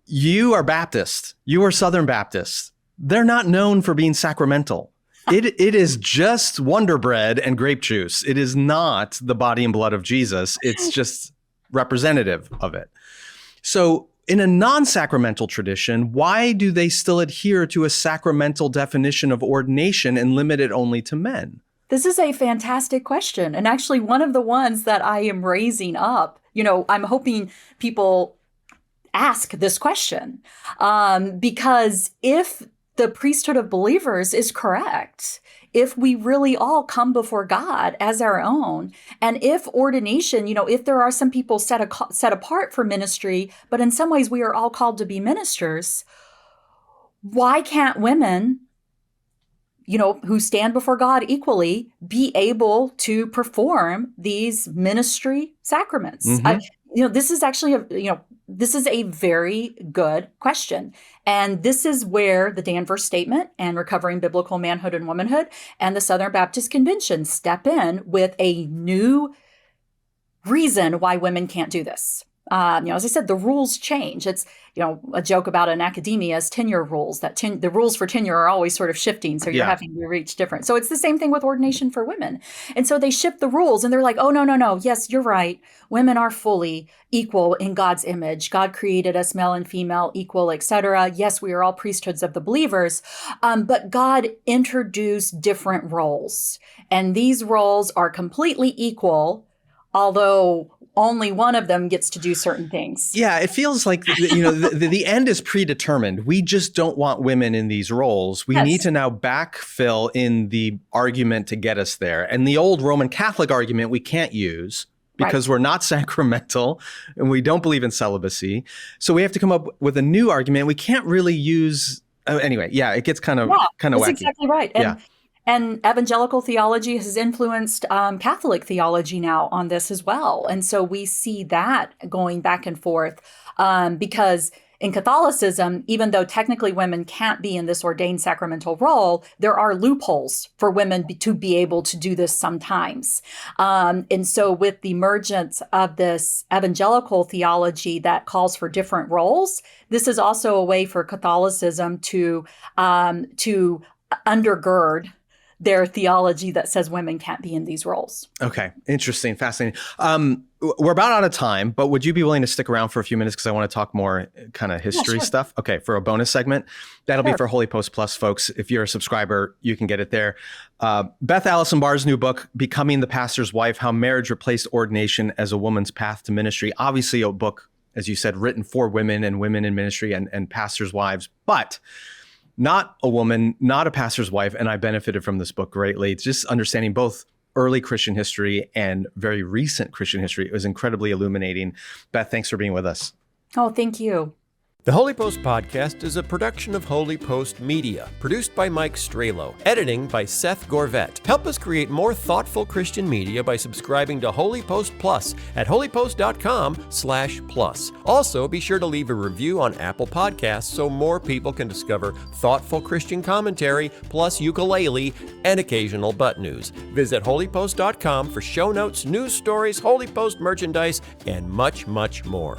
You are Baptist. You are Southern Baptist. They're not known for being sacramental. It is just Wonder Bread and grape juice. It is not the body and blood of Jesus. It's just representative of it. So in a non-sacramental tradition, why do they still adhere to a sacramental definition of ordination and limit it only to men? This is a fantastic question. And actually one of the ones that I am raising up, I'm hoping people ask this question because if the priesthood of believers is correct, if we really all come before God as our own, and if ordination, if there are some people set apart for ministry, but in some ways we are all called to be ministers, why can't women, who stand before God equally, be able to perform these ministry sacraments? This is actually this is a very good question. And this is where the Danver Statement and Recovering Biblical Manhood and Womanhood and the Southern Baptist Convention step in with a new reason why women can't do this. As I said, the rules change. It's, a joke about in academia is tenure rules, that the rules for tenure are always sort of shifting. So you're having to reach different. So it's the same thing with ordination for women. And so they shift the rules and they're like, oh, no. Yes, you're right. Women are fully equal in God's image. God created us male and female, equal, etc. Yes, we are all priesthoods of the believers. But God introduced different roles. And these roles are completely equal, although only one of them gets to do certain things. Yeah, it feels like the end is predetermined. We just don't want women in these roles. We need to now backfill in the argument to get us there. And the old Roman Catholic argument we can't use because we're not sacramental and we don't believe in celibacy. So we have to come up with a new argument. We can't really use anyway. Yeah, it gets kind of wacky. That's exactly right. And evangelical theology has influenced Catholic theology now on this as well. And so we see that going back and forth because in Catholicism, even though technically women can't be in this ordained sacramental role, there are loopholes for women to be able to do this sometimes. And so with the emergence of this evangelical theology that calls for different roles, this is also a way for Catholicism to undergird their theology that says women can't be in these roles. Okay. Interesting. Fascinating. We're about out of time, but would you be willing to stick around for a few minutes? Because I want to talk more kind of history stuff. Okay. For a bonus segment. That'll be for HOLYPOST Plus, folks. If you're a subscriber, you can get it there. Beth Allison Barr's new book, Becoming the Pastor's Wife, How Marriage Replaced Ordination as a Woman's Path to Ministry. Obviously a book, as you said, written for women and women in ministry and pastors' wives, but not a woman, not a pastor's wife, and I benefited from this book greatly. Just understanding both early Christian history and very recent Christian history. It was incredibly illuminating. Beth, thanks for being with us. Oh, thank you. The HOLYPOST podcast is a production of HOLYPOST Media, produced by Mike Strelo, editing by Seth Gorvet. Help us create more thoughtful Christian media by subscribing to HOLYPOST Plus at holypost.com/plus. Also, be sure to leave a review on Apple Podcasts so more people can discover thoughtful Christian commentary, plus ukulele and occasional butt news. Visit holypost.com for show notes, news stories, HOLYPOST merchandise, and much, much more.